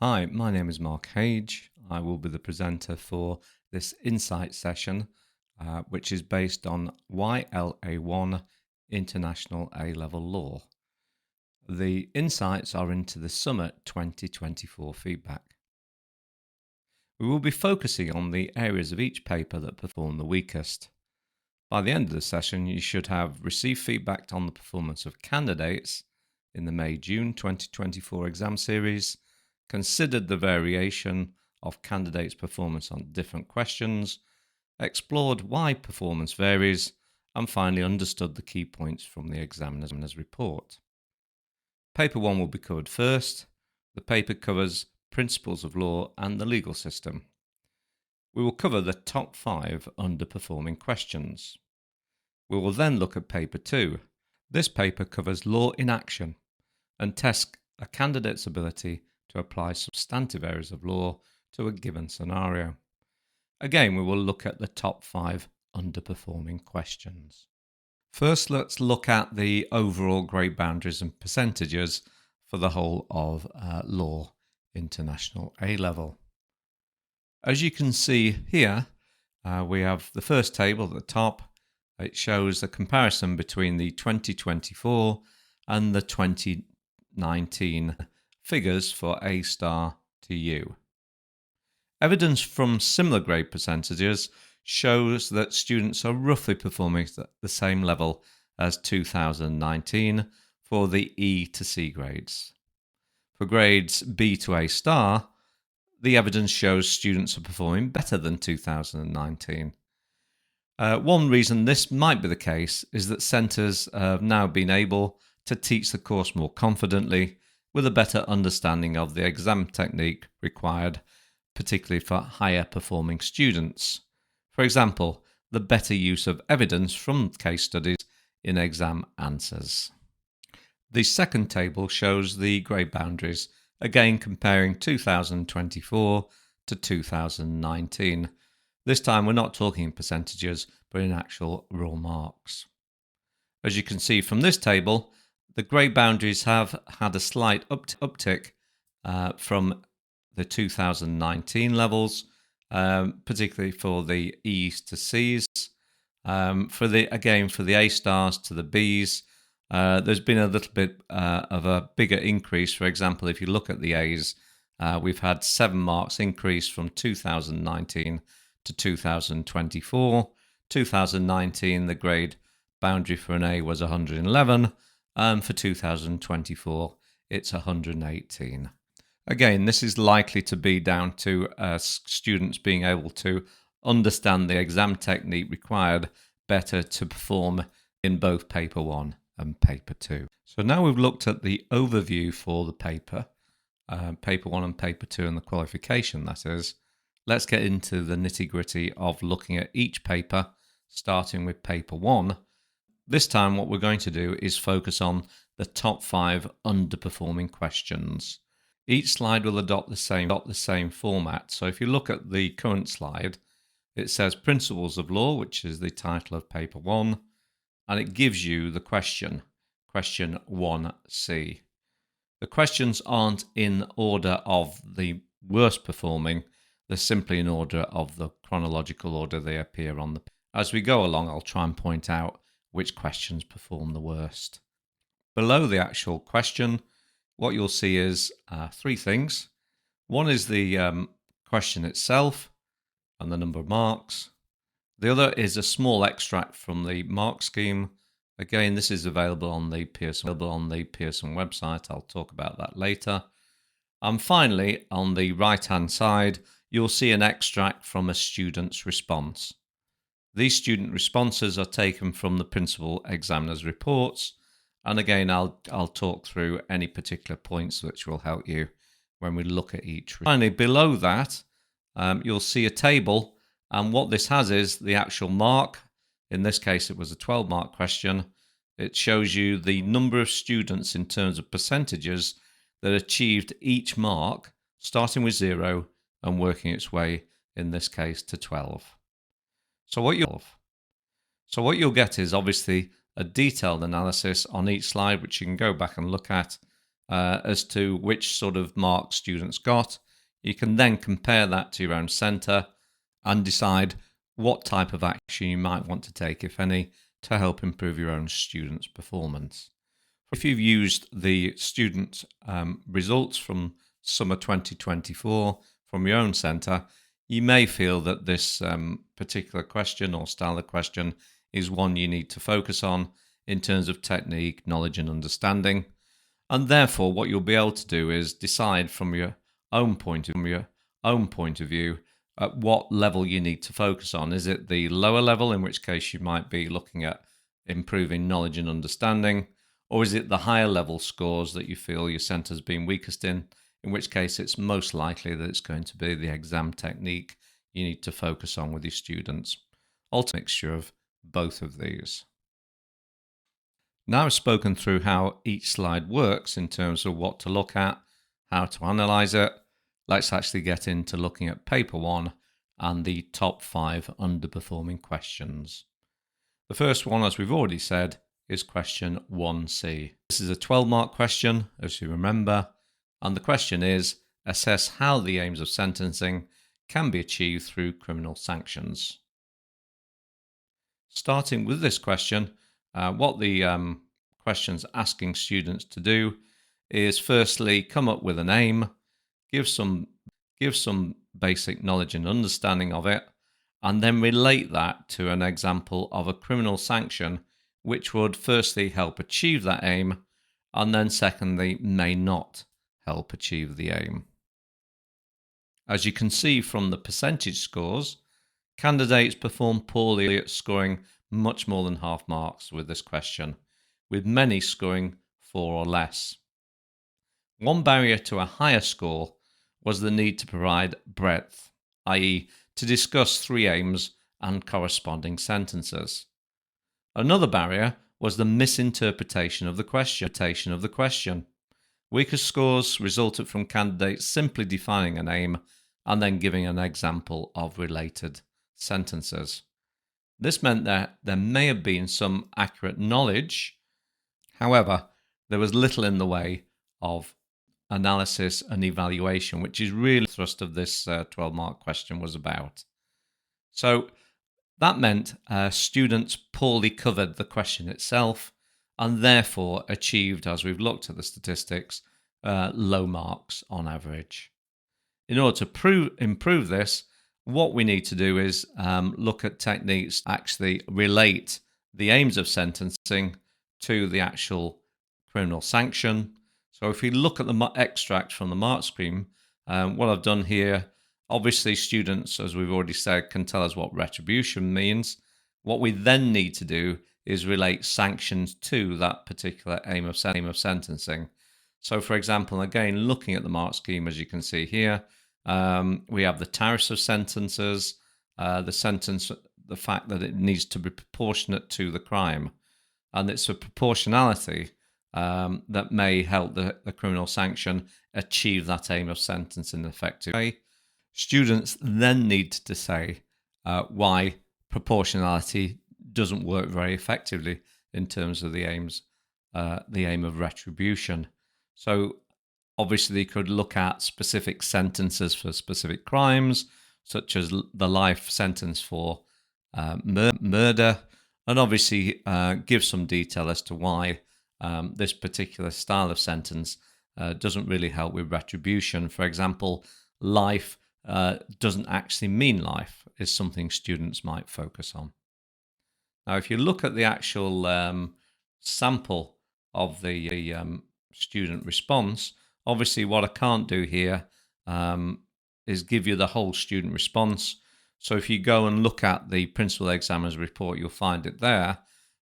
Hi, my name is Mark Hage. I will be the presenter for this Insight session, which is based on YLA1 International A-Level Law. The insights are into the Summit 2024 feedback. We will be focusing on the areas of each paper that perform the weakest. By the end of the session, you should have received feedback on the performance of candidates in the May-June 2024 exam series, considered the variation of candidates' performance on different questions, explored why performance varies, and finally understood the key points from the examiner's report. Paper 1 will be covered first. The paper covers principles of law and the legal system. We will cover the top 5 underperforming questions. We will then look at paper 2. This paper covers law in action and tests a candidate's ability to apply substantive areas of law to a given scenario. Again, we will look at the top 5 underperforming questions. First, let's look at the overall grade boundaries and percentages for the whole of Law International A-Level. As you can see here, we have the first table at the top. It shows the comparison between the 2024 and the 2019 figures for A star to U. Evidence from similar grade percentages shows that students are roughly performing at the same level as 2019 for the E to C grades. For grades B to A star, the evidence shows students are performing better than 2019. One reason this might be the case is that centres have now been able to teach the course more confidently, with a better understanding of the exam technique required, particularly for higher performing students. For example, the better use of evidence from case studies in exam answers. The second table shows the grade boundaries, again comparing 2024 to 2019. This time we're not talking in percentages, but in actual raw marks. As you can see from this table, the grade boundaries have had a slight uptick from the 2019 levels, particularly for the E's to C's. For the A stars to the B's, there's been a little bit of a bigger increase. For example, if you look at the A's, we've had 7 marks increase from 2019 to 2024. 2019, the grade boundary for an A was 111. For 2024, it's 118. Again, this is likely to be down to students being able to understand the exam technique required better to perform in both paper 1 and paper 2. So now we've looked at the overview for the paper 1 and paper 2 and the qualification, that is. Let's get into the nitty-gritty of looking at each paper, starting with paper 1. This time what we're going to do is focus on the top 5 underperforming questions. Each slide will adopt the same format. So if you look at the current slide, it says Principles of Law, which is the title of paper 1, and it gives you the question 1C. The questions aren't in order of the worst performing, they're simply in order of the chronological order they appear on the page. As we go along, I'll try and point out which questions perform the worst. Below the actual question, what you'll see is 3 things. One is the question itself and the number of marks. The other is a small extract from the mark scheme. Again, this is available on the Pearson website. I'll talk about that later. And finally, on the right-hand side, you'll see an extract from a student's response. These student responses are taken from the principal examiner's reports, and again I'll talk through any particular points which will help you when we look at each. Finally, below that you'll see a table, and what this has is the actual mark. In this case it was a 12-mark question. It shows you the number of students in terms of percentages that achieved each mark, starting with 0 and working its way, in this case, to 12. So what you'll get is obviously a detailed analysis on each slide, which you can go back and look at. as to which sort of marks students got. You can then compare that to your own centre and decide what type of action you might want to take, if any, to help improve your own students' performance. If you've used the student results from summer 2024 from your own centre, you may feel that this particular question or style of question is one you need to focus on in terms of technique, knowledge and understanding. And therefore, what you'll be able to do is decide from your own point of view at what level you need to focus on. Is it the lower level, in which case you might be looking at improving knowledge and understanding, or is it the higher level scores that you feel your centre's been weakest in which case it's most likely that it's going to be the exam technique you need to focus on with your students. Ultimately, a mixture of both of these. Now I've spoken through how each slide works in terms of what to look at, how to analyse it, let's actually get into looking at paper 1 and the top 5 underperforming questions. The first one, as we've already said, is question 1C. This is a 12-mark question, as you remember, and the question is, assess how the aims of sentencing can be achieved through criminal sanctions. Starting with this question, what the question's asking students to do is firstly come up with an aim, give some basic knowledge and understanding of it, and then relate that to an example of a criminal sanction which would firstly help achieve that aim, and then secondly may not help achieve the aim. As you can see from the percentage scores, candidates perform poorly at scoring much more than half marks with this question, with many scoring 4 or less. One barrier to a higher score was the need to provide breadth, i.e. to discuss 3 aims and corresponding sentences. Another barrier was the misinterpretation of the question. Weaker scores resulted from candidates simply defining an aim and then giving an example of related sentences. This meant that there may have been some accurate knowledge. However, there was little in the way of analysis and evaluation, which is really the thrust of this 12-mark question was about. So that meant students poorly covered the question itself and therefore achieved, as we've looked at the statistics, low marks on average. In order to improve this, what we need to do is look at techniques to actually relate the aims of sentencing to the actual criminal sanction. So if we look at the extract from the mark scheme, what I've done here, obviously students, as we've already said, can tell us what retribution means. What we then need to do is relate sanctions to that particular aim of sentencing. So for example, again, looking at the mark scheme, as you can see here, we have the tariffs of sentences, the fact that it needs to be proportionate to the crime. And it's a proportionality that may help the criminal sanction achieve that aim of sentence in an effective way. Students then need to say why proportionality doesn't work very effectively in terms of the aim of retribution. So obviously they could look at specific sentences for specific crimes, such as the life sentence for murder, and obviously give some detail as to why this particular style of sentence doesn't really help with retribution. For example, life doesn't actually mean life is something students might focus on. Now, if you look at the actual sample of the student response, obviously what I can't do here is give you the whole student response. So if you go and look at the principal examiner's report, you'll find it there.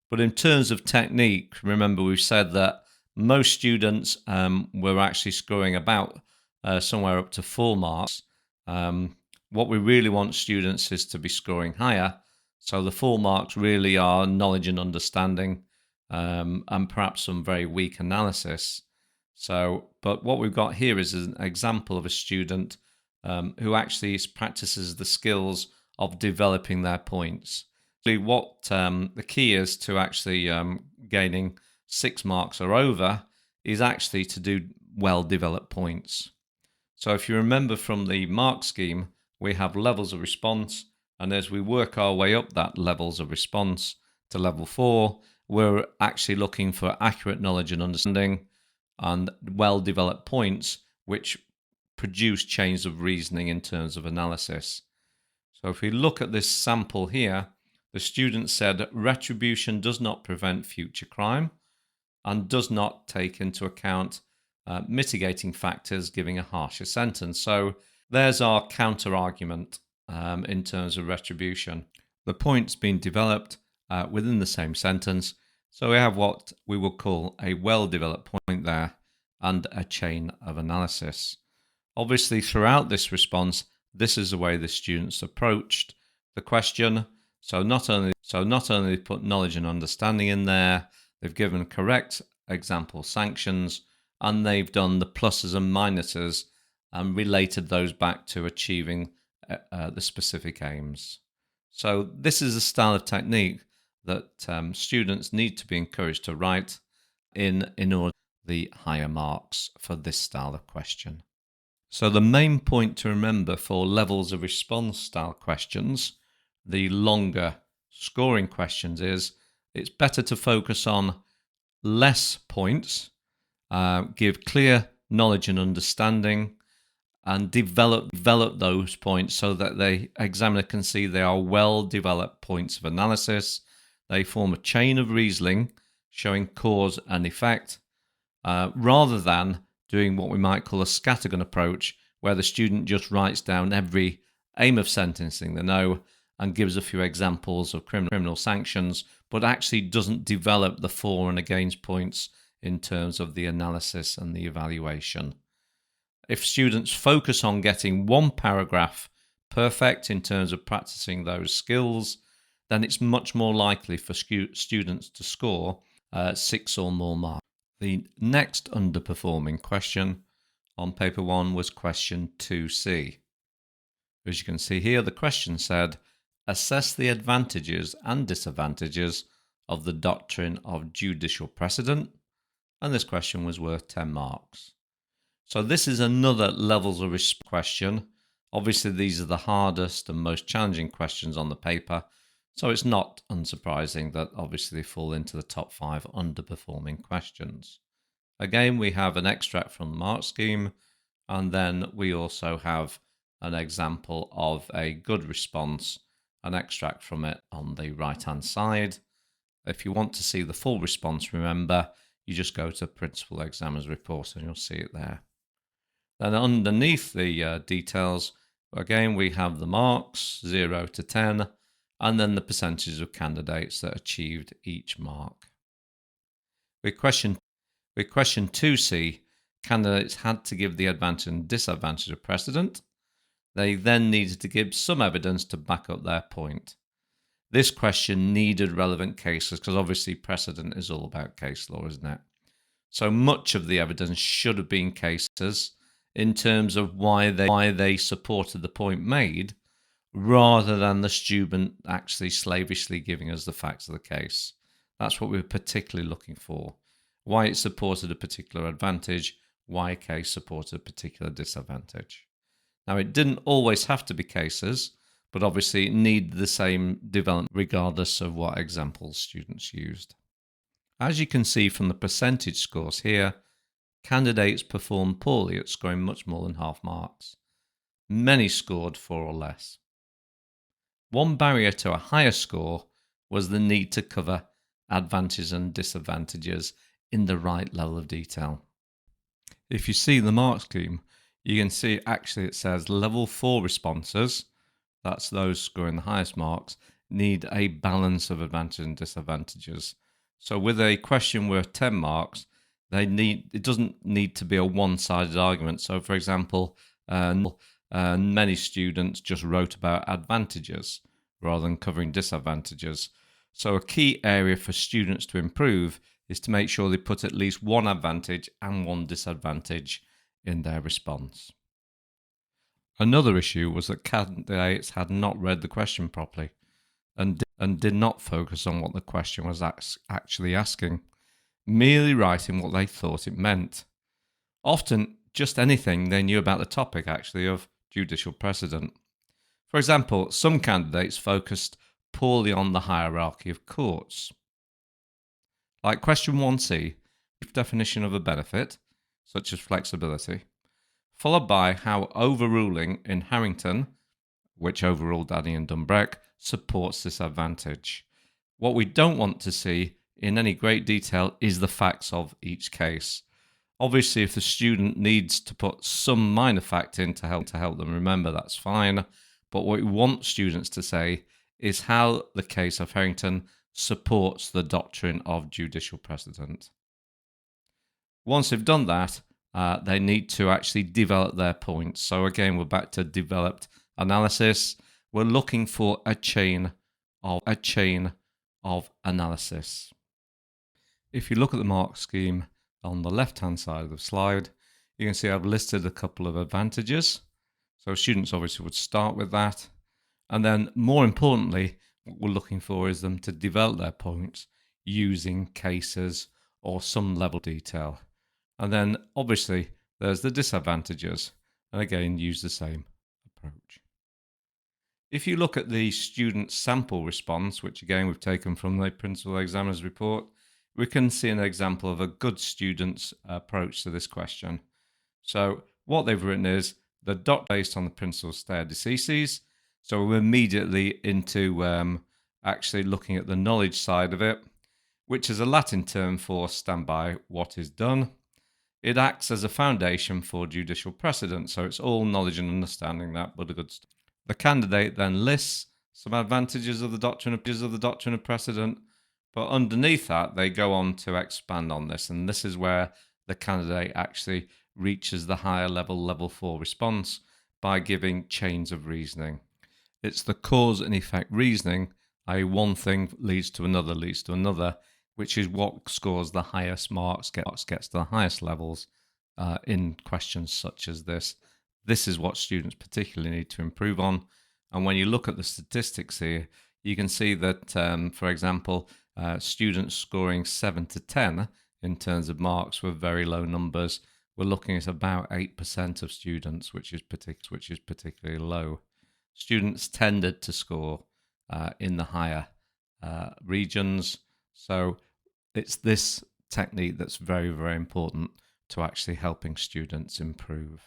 But in terms of technique, remember we've said that most students were actually scoring about somewhere up to 4 marks. What we really want students is to be scoring higher. So the 4 marks really are knowledge and understanding and perhaps some very weak analysis. But what we've got here is an example of a student who actually practices the skills of developing their points. What the key is to actually gaining 6 marks or over is actually to do well-developed points. So if you remember from the mark scheme, we have levels of response, and as we work our way up that levels of response to level 4, we're actually looking for accurate knowledge and understanding and well-developed points which produce chains of reasoning in terms of analysis. So if we look at this sample here, the student said retribution does not prevent future crime and does not take into account mitigating factors, giving a harsher sentence. So there's our counter argument in terms of retribution. The point's been developed within the same sentence. So we have what we will call a well-developed point there and a chain of analysis. Obviously, throughout this response, this is the way the students approached the question. So not only put knowledge and understanding in there, they've given correct example sanctions, and they've done the pluses and minuses and related those back to achieving the specific aims. So this is a style of technique that students need to be encouraged to write in order to the higher marks for this style of question. So the main point to remember for levels of response style questions, the longer scoring questions, is it's better to focus on less points, give clear knowledge and understanding, and develop those points so that the examiner can see they are well-developed points of analysis. They form a chain of reasoning showing cause and effect, rather than doing what we might call a scattergun approach, where the student just writes down every aim of sentencing they know and gives a few examples of criminal sanctions, but actually doesn't develop the for and against points in terms of the analysis and the evaluation. If students focus on getting one paragraph perfect in terms of practicing those skills, then it's much more likely for students to score 6 or more marks. The next underperforming question on paper 1 was question 2C. As you can see here, the question said, assess the advantages and disadvantages of the doctrine of judicial precedent, and this question was worth 10 marks. So this is another levels of response question. Obviously, these are the hardest and most challenging questions on the paper, so it's not unsurprising that obviously they fall into the top 5 underperforming questions. Again, we have an extract from the mark scheme, and then we also have an example of a good response, an extract from it on the right-hand side. If you want to see the full response, remember, you just go to Principal Examiner's Report and you'll see it there. Then underneath the details, again, we have the marks, 0 to 10, and then the percentages of candidates that achieved each mark. With question 2C, candidates had to give the advantage and disadvantage of precedent. They then needed to give some evidence to back up their point. This question needed relevant cases because obviously precedent is all about case law, isn't it? So much of the evidence should have been cases in terms of why they supported the point made, rather than the student actually slavishly giving us the facts of the case. That's what we were particularly looking for. Why it supported a particular advantage, why a case supported a particular disadvantage. Now, it didn't always have to be cases, but obviously it needed the same development regardless of what examples students used. As you can see from the percentage scores here, candidates performed poorly at scoring much more than half marks. Many scored 4 or less. One barrier to a higher score was the need to cover advantages and disadvantages in the right level of detail. If you see the mark scheme, you can see actually it says level 4 responses, that's those scoring the highest marks, need a balance of advantages and disadvantages. So with a question worth 10 marks, it doesn't need to be a one-sided argument. So for example, many students just wrote about advantages rather than covering disadvantages. So a key area for students to improve is to make sure they put at least one advantage and one disadvantage in their response. Another issue was that candidates had not read the question properly and did not focus on what the question was actually asking. merely writing what they thought it meant. Often just anything they knew about the topic actually of judicial precedent. For example, some candidates focused poorly on the hierarchy of courts. Like question 1C, brief definition of a benefit, such as flexibility, followed by how overruling in Harrington, which overruled Daddy and Dunbreck, supports this advantage. What we don't want to see in any great detail is the facts of each case. Obviously, if the student needs to put some minor fact in to help them remember, that's fine. But what we want students to say is how the case of Harrington supports the doctrine of judicial precedent. Once they've done that, they need to actually develop their points. So again, we're back to developed analysis. We're looking for a chain of analysis. If you look at the mark scheme on the left-hand side of the slide, you can see I've listed a couple of advantages. So students obviously would start with that. And then more importantly, what we're looking for is them to develop their points using cases or some level of detail. And then obviously there's the disadvantages, and again use the same approach. If you look at the student sample response, which again we've taken from the principal examiner's report, we can see an example of a good student's approach to this question. So what they've written is the doc based on the principal stare decisis. So we're immediately into actually looking at the knowledge side of it, which is a Latin term for stand by what is done. It acts as a foundation for judicial precedent, so it's all knowledge and understanding that, but a good stuff. The candidate then lists some advantages of the doctrine of precedent, but underneath that, they go on to expand on this, and this is where the candidate actually reaches the higher level 4 response by giving chains of reasoning. It's the cause and effect reasoning, i.e. one thing leads to another, which is what scores the highest marks, gets to the highest levels in questions such as this. This is what students particularly need to improve on. And when you look at the statistics here, you can see that, for example, students scoring 7 to 10 in terms of marks were very low numbers. We're looking at about 8% of students, which is particularly low. Students tended to score in the higher regions. So it's this technique that's very, very important to actually helping students improve.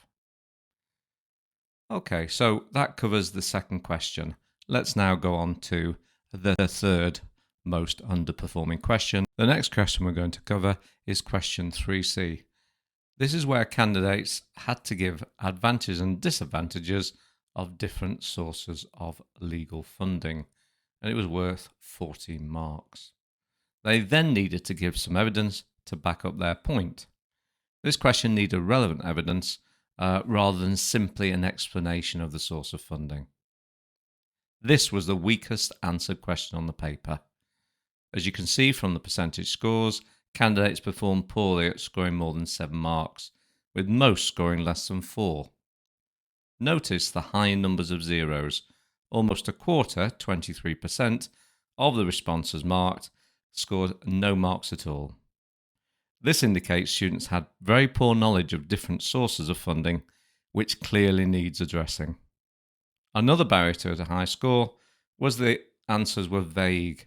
Okay, so that covers the second question. Let's now go on to the third most underperforming question. The next question we're going to cover is question 3C. This is where candidates had to give advantages and disadvantages of different sources of legal funding, and it was worth 14 marks. They then needed to give some evidence to back up their point. This question needed relevant evidence rather than simply an explanation of the source of funding. This was the weakest answered question on the paper. As you can see from the percentage scores, candidates performed poorly at scoring more than 7 marks, with most scoring less than 4. Notice the high numbers of zeros. Almost a quarter, 23%, of the responses marked scored no marks at all. This indicates students had very poor knowledge of different sources of funding, which clearly needs addressing. Another barrier to a high score was the answers were vague.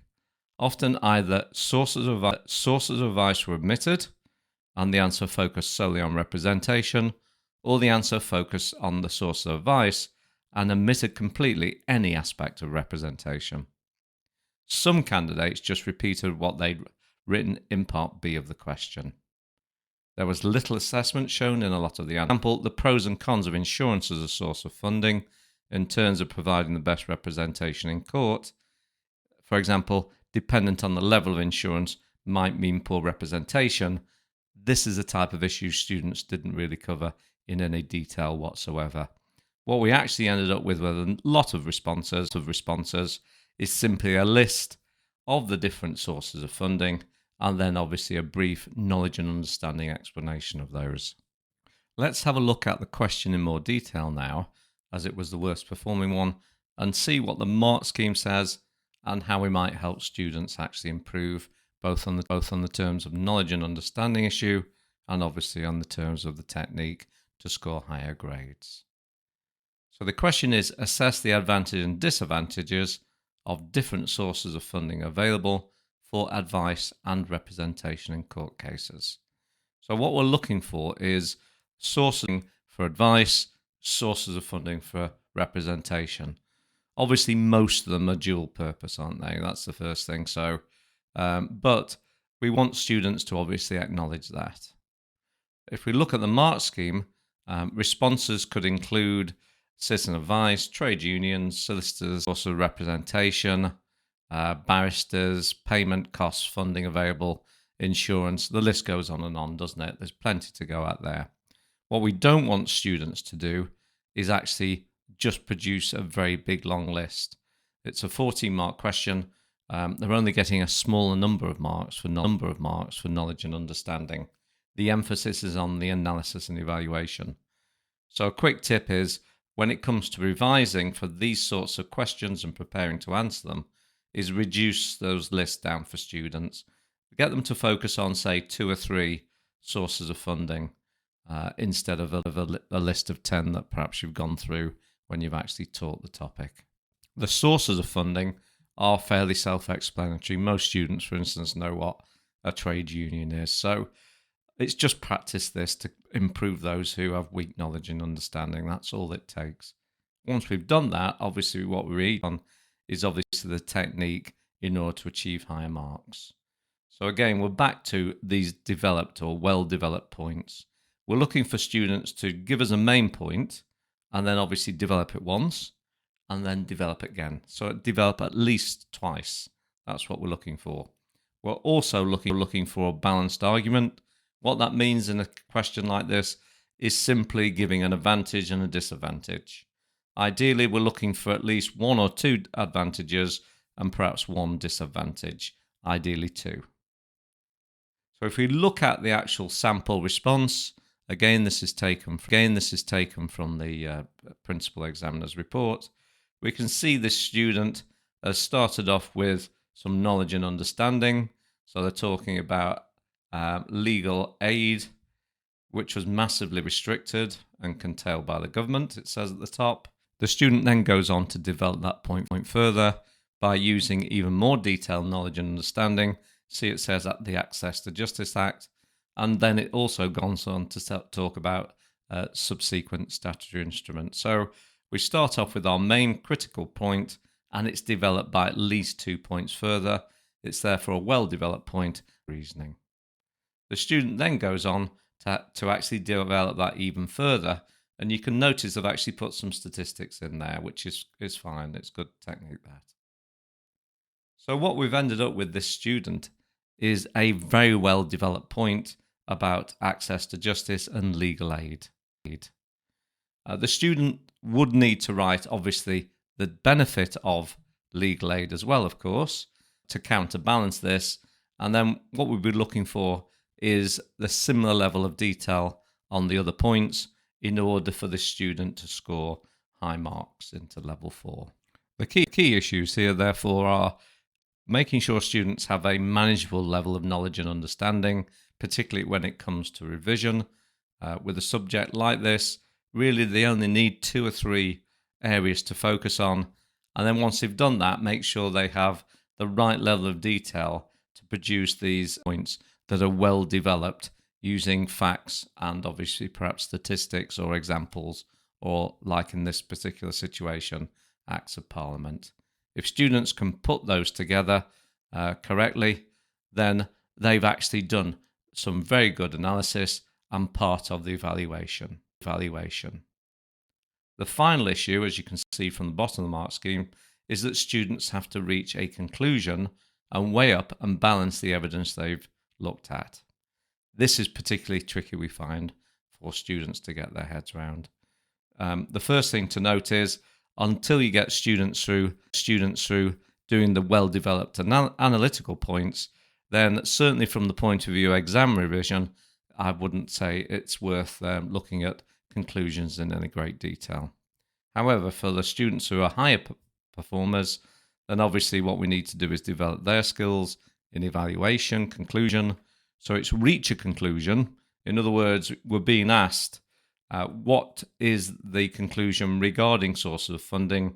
Often either sources of advice were omitted, and the answer focused solely on representation, or the answer focused on the source of advice and omitted completely any aspect of representation. Some candidates just repeated what they'd written in part B of the question. There was little assessment shown in a lot of the answers. For example, the pros and cons of insurance as a source of funding in terms of providing the best representation in court. For example, dependent on the level of insurance might mean poor representation. This is a type of issue students didn't really cover in any detail whatsoever. What we actually ended up with a lot of responses is simply a list of the different sources of funding, and then obviously a brief knowledge and understanding explanation of those. Let's have a look at the question in more detail now, as it was the worst performing one, and see what the mark scheme says and how we might help students actually improve both on the terms of knowledge and understanding issue, and obviously on the terms of the technique to score higher grades. So the question is, assess the advantages and disadvantages of different sources of funding available for advice and representation in court cases. So what we're looking for is sourcing for advice, sources of funding for representation. Obviously, most of them are dual purpose, aren't they? That's the first thing. So, but we want students to obviously acknowledge that. If we look at the mark scheme, responses could include citizen advice, trade unions, solicitors, also representation, barristers, payment costs, funding available, insurance. The list goes on, doesn't it? There's plenty to go out there. What we don't want students to do is actually just produce a very big long list. It's a 14-mark question. They're only getting a smaller number of marks for knowledge and understanding. The emphasis is on the analysis and evaluation. So a quick tip is, when it comes to revising for these sorts of questions and preparing to answer them, is reduce those lists down for students. Get them to focus on, say, 2 or 3 sources of funding instead of a list of 10 that perhaps you've gone through when you've actually taught the topic. The sources of funding are fairly self-explanatory. Most students, for instance, know what a trade union is. So it's just practice this to improve those who have weak knowledge and understanding. That's all it takes. Once we've done that, obviously what we read on is obviously the technique in order to achieve higher marks. So again, we're back to these developed or well-developed points. We're looking for students to give us a main point and then obviously develop it once and then develop it again. So develop at least twice. That's what we're looking for. We're also looking for a balanced argument. What that means in a question like this is simply giving an advantage and a disadvantage. Ideally, we're looking for at least 1 or 2 advantages and perhaps 1 disadvantage, ideally 2. So if we look at the actual sample response, again, this is taken from the principal examiner's report. We can see this student has started off with some knowledge and understanding. So they're talking about legal aid, which was massively restricted and curtailed by the government, it says at the top. The student then goes on to develop that point further by using even more detailed knowledge and understanding. See, it says at the Access to Justice Act, and then it also goes on to talk about subsequent statutory instruments. So we start off with our main critical point, and it's developed by at least 2 points further. It's therefore a well-developed point reasoning. The student then goes on to actually develop that even further, and you can notice I've actually put some statistics in there, which is fine. It's good technique, that. So what we've ended up with this student is a very well developed point about access to justice and legal aid. The student would need to write, obviously, the benefit of legal aid as well, of course, to counterbalance this. And then what we'd be looking for is the similar level of detail on the other points in order for the student to score high marks into level 4. The key issues here, therefore, are making sure students have a manageable level of knowledge and understanding, particularly when it comes to revision. With a subject like this, really they only need 2 or 3 areas to focus on. And then once they've done that, make sure they have the right level of detail to produce these points that are well developed using facts and obviously perhaps statistics or examples, or like in this particular situation, Acts of Parliament. If students can put those together correctly, then they've actually done some very good analysis and part of the evaluation. The final issue, as you can see from the bottom of the mark scheme, is that students have to reach a conclusion and weigh up and balance the evidence they've looked at. This is particularly tricky, we find, for students to get their heads around. The first thing to note is, until you get students through doing the well-developed analytical points, then certainly from the point of view of exam revision, I wouldn't say it's worth looking at conclusions in any great detail. However, for the students who are higher performers, then obviously what we need to do is develop their skills, in evaluation, conclusion. So it's reach a conclusion. In other words, we're being asked, what is the conclusion regarding sources of funding?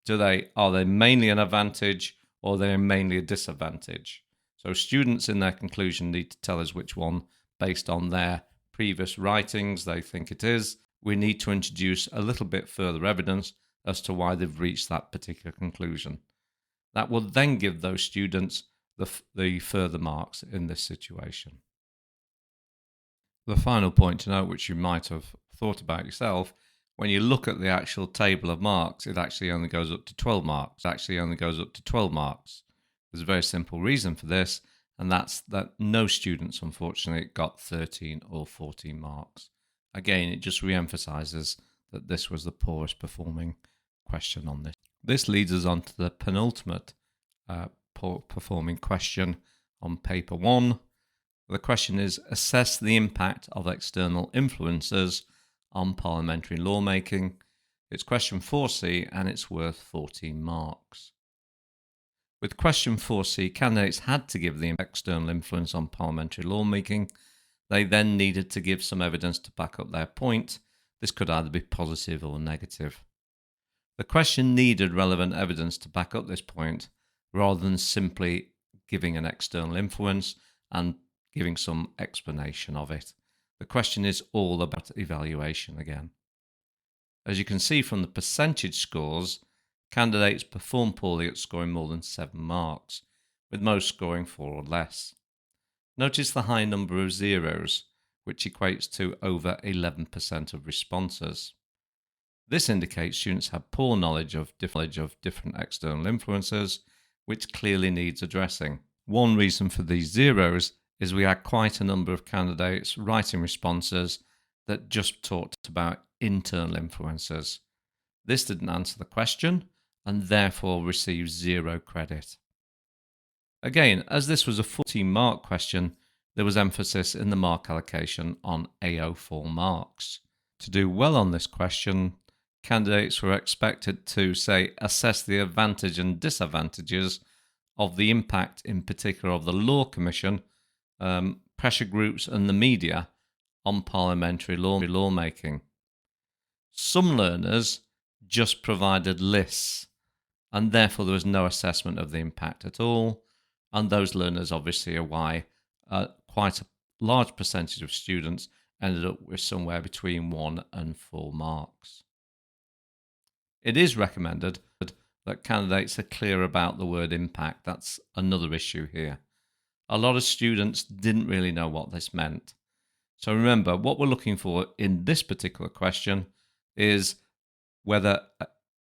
Are they mainly an advantage or are they mainly a disadvantage? So students in their conclusion need to tell us which one, based on their previous writings, they think it is. We need to introduce a little bit further evidence as to why they've reached that particular conclusion. That will then give those students the further marks in this situation. The final point to note, which you might have thought about yourself, when you look at the actual table of marks, it actually only goes up to 12 marks. There's a very simple reason for this, and that's that no students, unfortunately, got 13 or 14 marks. Again, it just re-emphasizes that this was the poorest performing question on this. This leads us on to the penultimate poor performing question on paper 1. The question is, assess the impact of external influences on parliamentary lawmaking. It's question 4C and it's worth 14 marks. With question 4C, candidates had to give the external influence on parliamentary lawmaking. They then needed to give some evidence to back up their point. This could either be positive or negative. The question needed relevant evidence to back up this point, rather than simply giving an external influence and giving some explanation of it. The question is all about evaluation again. As you can see from the percentage scores, candidates perform poorly at scoring more than 7 marks, with most scoring 4 or less. Notice the high number of zeros, which equates to over 11% of responses. This indicates students have poor knowledge of different external influences, which clearly needs addressing. One reason for these zeros is we had quite a number of candidates writing responses that just talked about internal influences. This didn't answer the question and therefore receives 0 credit. Again, as this was a 14-mark question, there was emphasis in the mark allocation on AO4 marks. To do well on this question, candidates were expected to, say, assess the advantage and disadvantages of the impact in particular of the Law Commission, pressure groups and the media on parliamentary lawmaking. Some learners just provided lists and therefore there was no assessment of the impact at all, and those learners obviously are why quite a large percentage of students ended up with somewhere between 1 and 4 marks. It is recommended that candidates are clear about the word impact. That's another issue here. A lot of students didn't really know what this meant. So remember, what we're looking for in this particular question is whether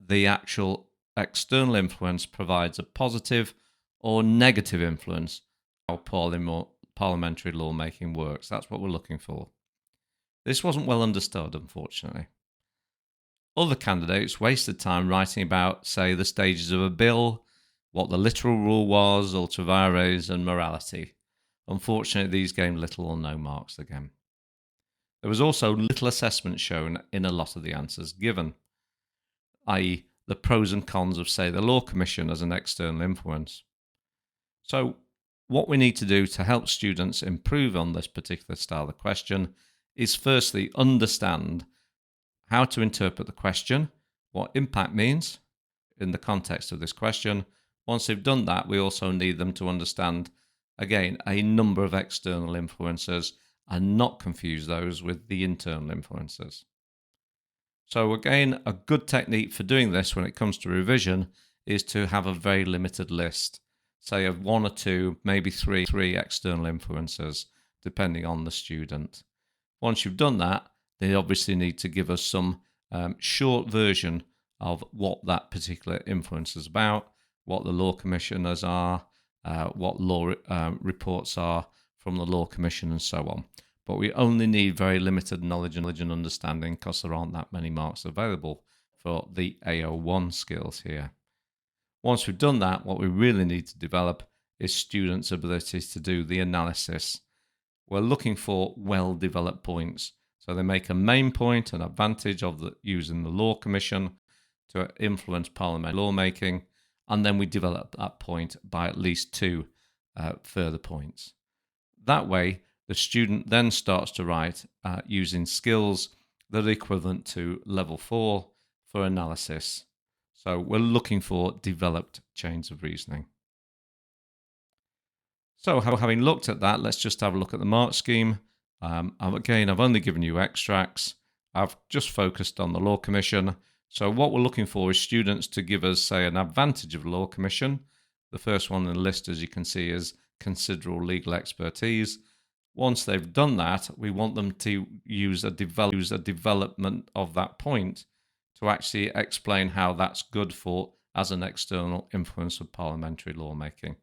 the actual external influence provides a positive or negative influence on how parliamentary lawmaking works. That's what we're looking for. This wasn't well understood, unfortunately. Other candidates wasted time writing about, say, the stages of a bill, what the literal rule was, ultra vires, and morality. Unfortunately, these gained little or no marks again. There was also little assessment shown in a lot of the answers given, i.e. the pros and cons of, say, the Law Commission as an external influence. So what we need to do to help students improve on this particular style of question is firstly understand how to interpret the question, what impact means in the context of this question. Once they've done that, we also need them to understand, again, a number of external influences and not confuse those with the internal influences. So again, a good technique for doing this when it comes to revision is to have a very limited list, say of 1 or 2, maybe three external influences, depending on the student. Once you've done that, they obviously need to give us some short version of what that particular influence is about, what the Law Commissioners are, what law reports are from the Law Commission and so on. But we only need very limited knowledge and understanding because there aren't that many marks available for the AO1 skills here. Once we've done that, what we really need to develop is students' abilities to do the analysis. We're looking for well-developed points. So they make a main point, an advantage of using the Law Commission to influence parliamentary lawmaking, and then we develop that point by at least 2 further points. That way, the student then starts to write using skills that are equivalent to level 4 for analysis. So we're looking for developed chains of reasoning. So having looked at that, let's just have a look at the mark scheme. Again, I've only given you extracts. I've just focused on the Law Commission. So what we're looking for is students to give us, say, an advantage of the Law Commission. The first one in the list, as you can see, is considerable legal expertise. Once they've done that, we want them to use a development of that point to actually explain how that's good for as an external influence of parliamentary lawmaking.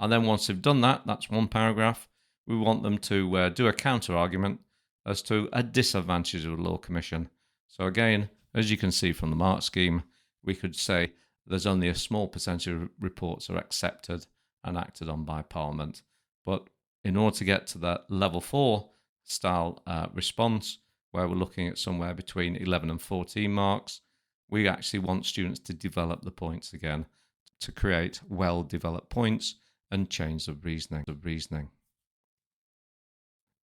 And then once they've done that, that's one paragraph, we want them to do a counter argument as to a disadvantage of the Law Commission. So again, as you can see from the mark scheme, we could say there's only a small percentage of reports are accepted and acted on by Parliament. But in order to get to that level 4 style response, where we're looking at somewhere between 11 and 14 marks, we actually want students to develop the points again to create well-developed points and chains of reasoning.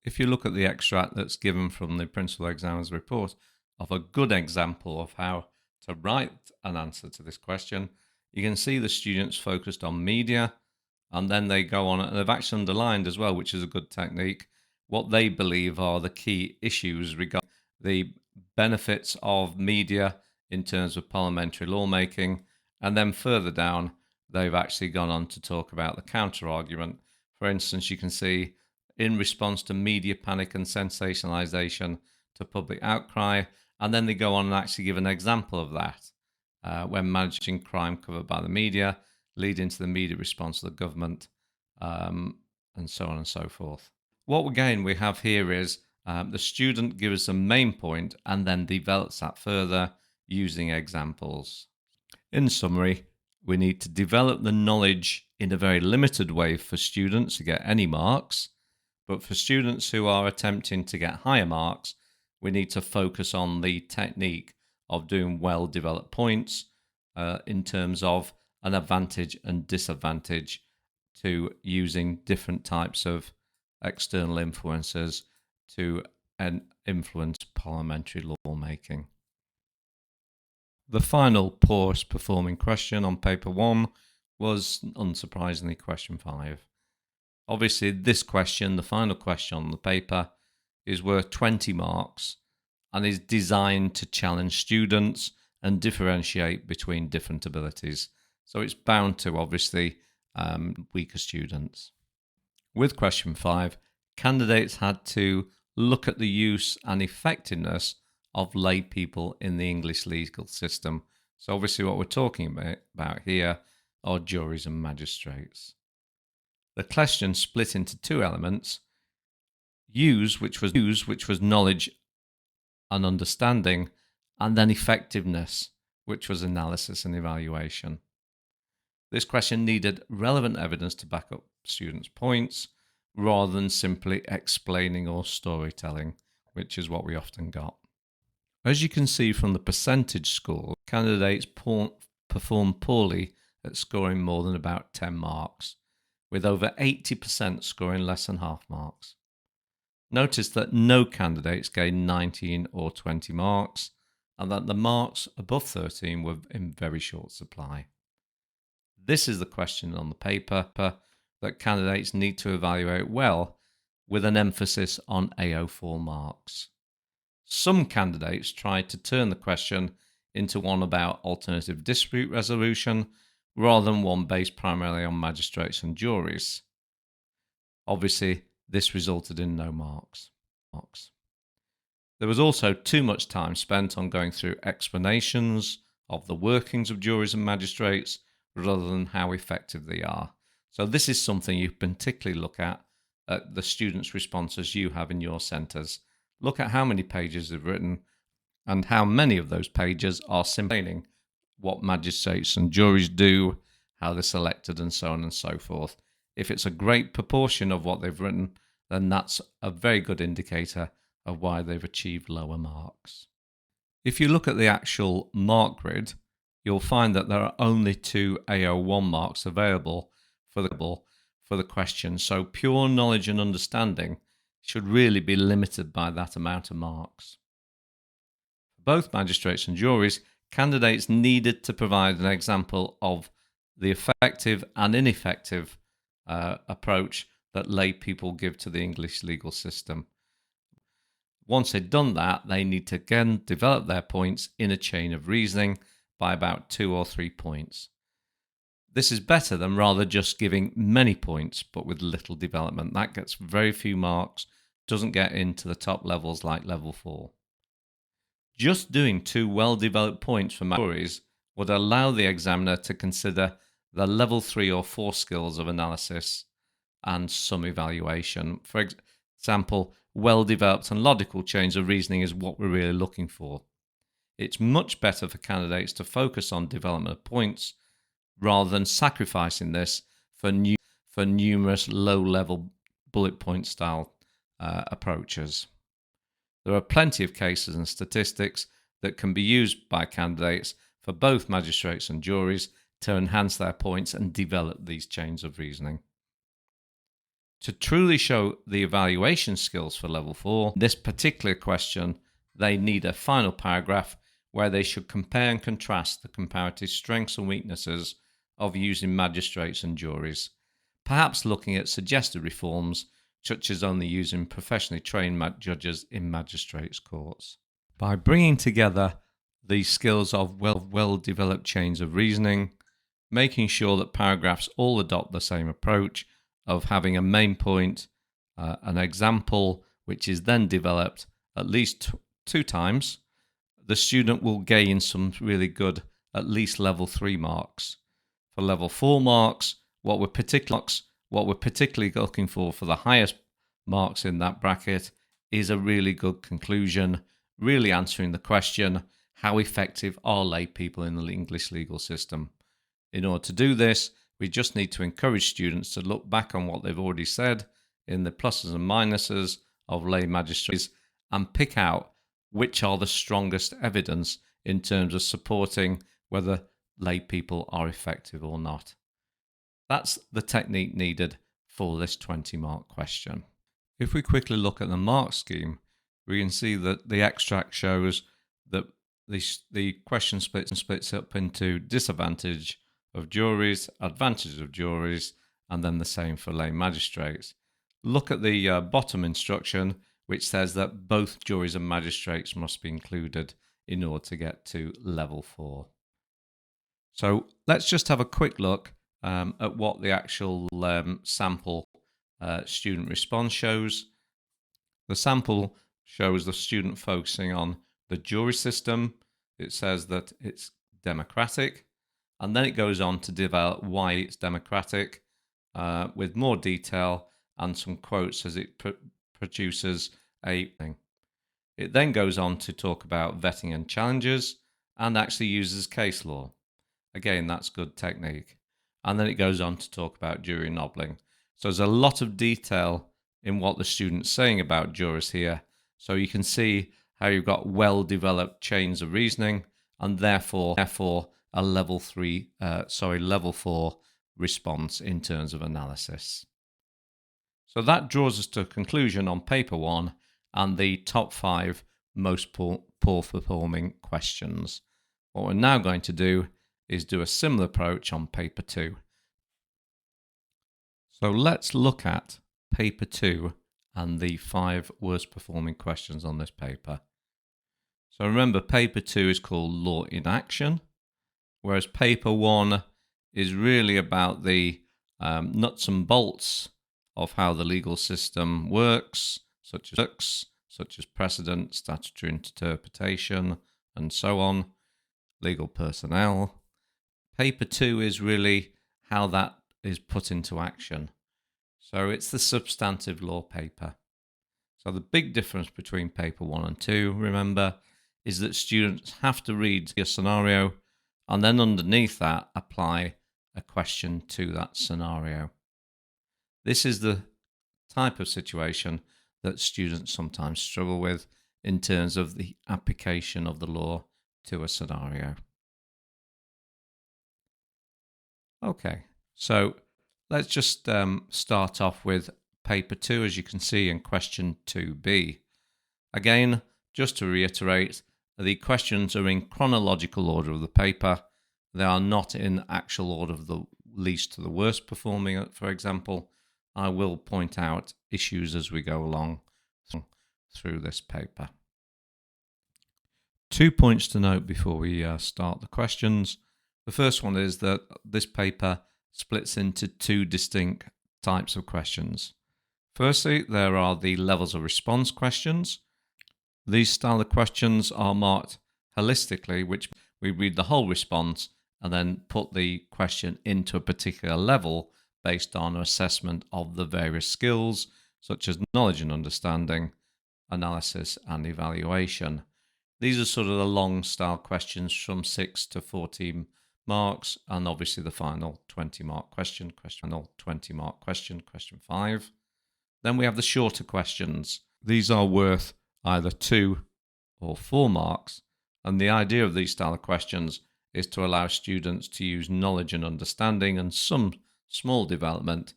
If you look at the extract that's given from the Principal Examiner's report of a good example of how to write an answer to this question, you can see the students focused on media, and then they go on, and they've actually underlined as well, which is a good technique, what they believe are the key issues regarding the benefits of media in terms of parliamentary lawmaking. And then further down, they've actually gone on to talk about the counter-argument. For instance, you can see in response to media panic and sensationalization to public outcry, and then they go on and actually give an example of that, when managing crime covered by the media, leading to the media response of the government, and so on and so forth. What again we have here is the student gives a main point and then develops that further using examples. In summary, we need to develop the knowledge in a very limited way for students to get any marks, but for students who are attempting to get higher marks, we need to focus on the technique of doing well-developed points in terms of an advantage and disadvantage to using different types of external influences to influence parliamentary lawmaking. The final poorest performing question on paper 1 was, unsurprisingly, question 5. Obviously, this question, the final question on the paper, is worth 20 marks and is designed to challenge students and differentiate between different abilities. So it's bound to, obviously, weaker students. With question 5, candidates had to look at the use and effectiveness of lay people in the English legal system. So obviously what we're talking about here are juries and magistrates. The question split into two elements: use, which was knowledge and understanding, and then effectiveness, which was analysis and evaluation. This question needed relevant evidence to back up students' points rather than simply explaining or storytelling, which is what we often got. As you can see from the percentage score, candidates performed poorly at scoring more than about 10 marks, with over 80% scoring less than half marks. Notice that no candidates gained 19 or 20 marks, and that the marks above 13 were in very short supply. This is the question on the paper that candidates need to evaluate well, with an emphasis on AO4 marks. Some candidates tried to turn the question into one about alternative dispute resolution rather than one based primarily on magistrates and juries. Obviously, this resulted in no marks. There was also too much time spent on going through explanations of the workings of juries and magistrates rather than how effective they are. So this is something you particularly look at the students' responses you have in your centres. Look at how many pages they've written and how many of those pages are simply explaining what magistrates and juries do, how they're selected, and so on and so forth. If it's a great proportion of what they've written, then that's a very good indicator of why they've achieved lower marks. If you look at the actual mark grid, you'll find that there are only 2 AO1 marks available for the question. So pure knowledge and understanding should really be limited by that amount of marks. For both magistrates and juries, candidates needed to provide an example of the effective and ineffective approach that lay people give to the English legal system. Once they've done that, they need to again develop their points in a chain of reasoning by about 2 or 3 points. This is better than rather just giving many points but with little development. That gets very few marks, doesn't get into the top levels like level 4. Just doing 2 well-developed points for juries would allow the examiner to consider the level 3 or 4 skills of analysis and some evaluation. For example, well-developed and logical chains of reasoning is what we're really looking for. It's much better for candidates to focus on development of points rather than sacrificing this for numerous low-level bullet point style approaches. There are plenty of cases and statistics that can be used by candidates for both magistrates and juries to enhance their points and develop these chains of reasoning. To truly show the evaluation skills for level 4, this particular question, they need a final paragraph where they should compare and contrast the comparative strengths and weaknesses of using magistrates and juries, perhaps looking at suggested reforms such as only using professionally trained judges in magistrates' courts. By bringing together the skills of well-developed chains of reasoning, making sure that paragraphs all adopt the same approach of having a main point, an example, which is then developed at least 2 times, the student will gain some really good, at least level 3 marks. For level 4 marks, what we're particularly looking for the highest marks in that bracket is a really good conclusion, really answering the question, how effective are lay people in the English legal system? In order to do this, we just need to encourage students to look back on what they've already said in the pluses and minuses of lay magistrates and pick out which are the strongest evidence in terms of supporting whether lay people are effective or not. That's the technique needed for this 20-mark question. If we quickly look at the mark scheme, we can see that the extract shows that the question splits up into disadvantage of juries, advantage of juries, and then the same for lay magistrates. Look at the bottom instruction, which says that both juries and magistrates must be included in order to get to level 4. So let's just have a quick look at what the actual sample student response shows. The sample shows the student focusing on the jury system. It says that it's democratic, and then it goes on to develop why it's democratic with more detail and some quotes as it produces a thing. It then goes on to talk about vetting and challenges and actually uses case law. Again, that's good technique. And then it goes on to talk about jury nobbling. So there's a lot of detail in what the student's saying about jurors here. So you can see how you've got well-developed chains of reasoning and therefore a level 4 response in terms of analysis. So that draws us to a conclusion on paper 1 and the top 5 most poor performing questions. What we're now going to do is do a similar approach on paper 2. So let's look at paper 2 and the 5 worst performing questions on this paper. So remember, paper 2 is called Law in Action, whereas paper 1 is really about the nuts and bolts of how the legal system works, such as precedent, statutory interpretation, and so on, legal personnel. Paper 2 is really how that is put into action. So it's the substantive law paper. So the big difference between paper 1 and 2, remember, is that students have to read a scenario and then underneath that apply a question to that scenario. This is the type of situation that students sometimes struggle with in terms of the application of the law to a scenario. Okay, so Let's just start off with paper 2, as you can see in question 2b. Again, just to reiterate, the questions are in chronological order of the paper. They are not in actual order of the least to the worst performing, for example. I will point out issues as we go along through this paper. 2 points to note before we start the questions. The first one is that this paper splits into 2 distinct types of questions. Firstly, there are the levels of response questions. These style of questions are marked holistically, which we read the whole response and then put the question into a particular level based on an assessment of the various skills, such as knowledge and understanding, analysis and evaluation. These are sort of the long style questions from 6 to 14 marks, and obviously the final 20-mark question, question 5. Then we have the shorter questions. These are worth either 2 or 4 marks, and the idea of these style of questions is to allow students to use knowledge and understanding and some small development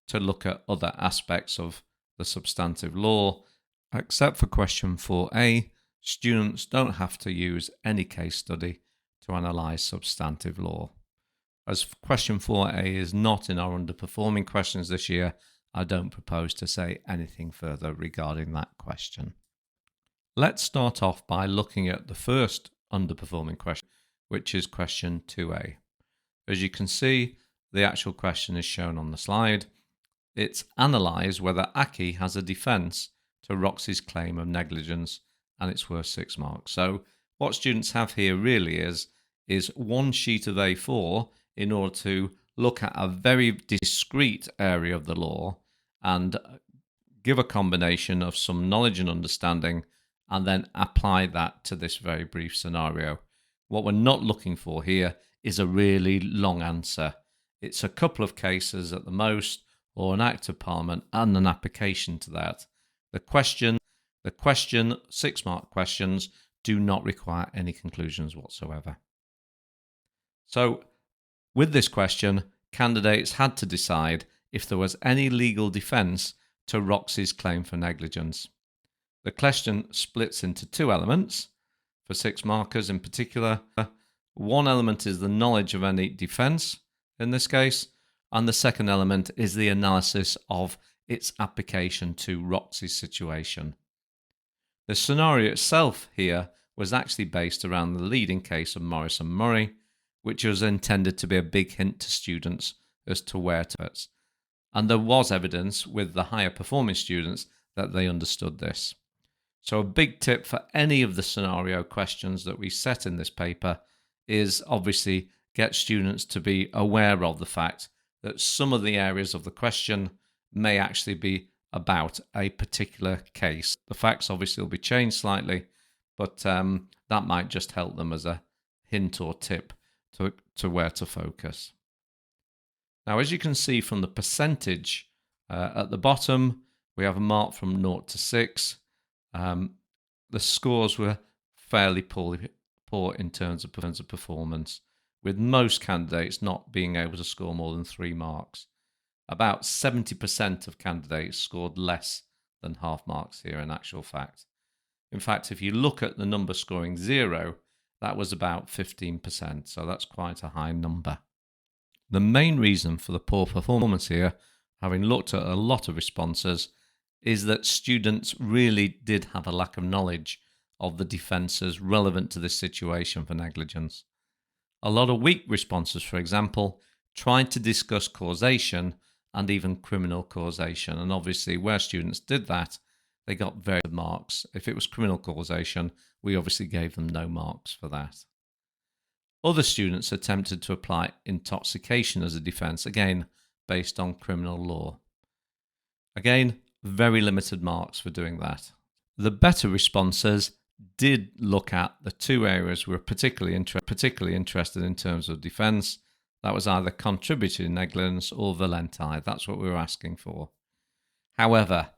to look at other aspects of the substantive law. Except for question 4a, students don't have to use any case study to analyse substantive law. As question 4a is not in our underperforming questions this year, I don't propose to say anything further regarding that question. Let's start off by looking at the first underperforming question, which is question 2a. As you can see, the actual question is shown on the slide. It's analyse whether Aki has a defence to Roxy's claim of negligence, and it's worth 6 marks. So what students have here really is one sheet of A4 in order to look at a very discrete area of the law and give a combination of some knowledge and understanding and then apply that to this very brief scenario. What we're not looking for here is a really long answer. It's a couple of cases at the most, or an act of parliament and an application to that. The question 6-mark questions do not require any conclusions whatsoever. So with this question, candidates had to decide if there was any legal defence to Roxy's claim for negligence. The question splits into 2 elements for 6 markers in particular. One element is the knowledge of any defence in this case, and the second element is the analysis of its application to Roxy's situation. The scenario itself here was actually based around the leading case of Morris and Murray, which was intended to be a big hint to students as to where to put. And there was evidence with the higher performing students that they understood this. So a big tip for any of the scenario questions that we set in this paper is obviously get students to be aware of the fact that some of the areas of the question may actually be about a particular case. The facts obviously will be changed slightly, but that might just help them as a hint or tip to where to focus. Now, as you can see from the percentage at the bottom, we have a mark from 0 to 6. The scores were fairly poor in terms of performance, with most candidates not being able to score more than 3 marks. About 70% of candidates scored less than half marks here in actual fact. In fact, if you look at the number scoring 0, that was about 15%, so that's quite a high number. The main reason for the poor performance here, having looked at a lot of responses, is that students really did have a lack of knowledge of the defences relevant to this situation for negligence. A lot of weak responses, for example, tried to discuss causation and even criminal causation, and obviously where students did that, they got very good marks. If it was criminal causation, we obviously gave them no marks for that. Other students attempted to apply intoxication as a defence, again based on criminal law. Again, very limited marks for doing that. The better responses did look at the 2 areas we were particularly interested in terms of defence. That was either contributory negligence or valenti. That's what we were asking for. However,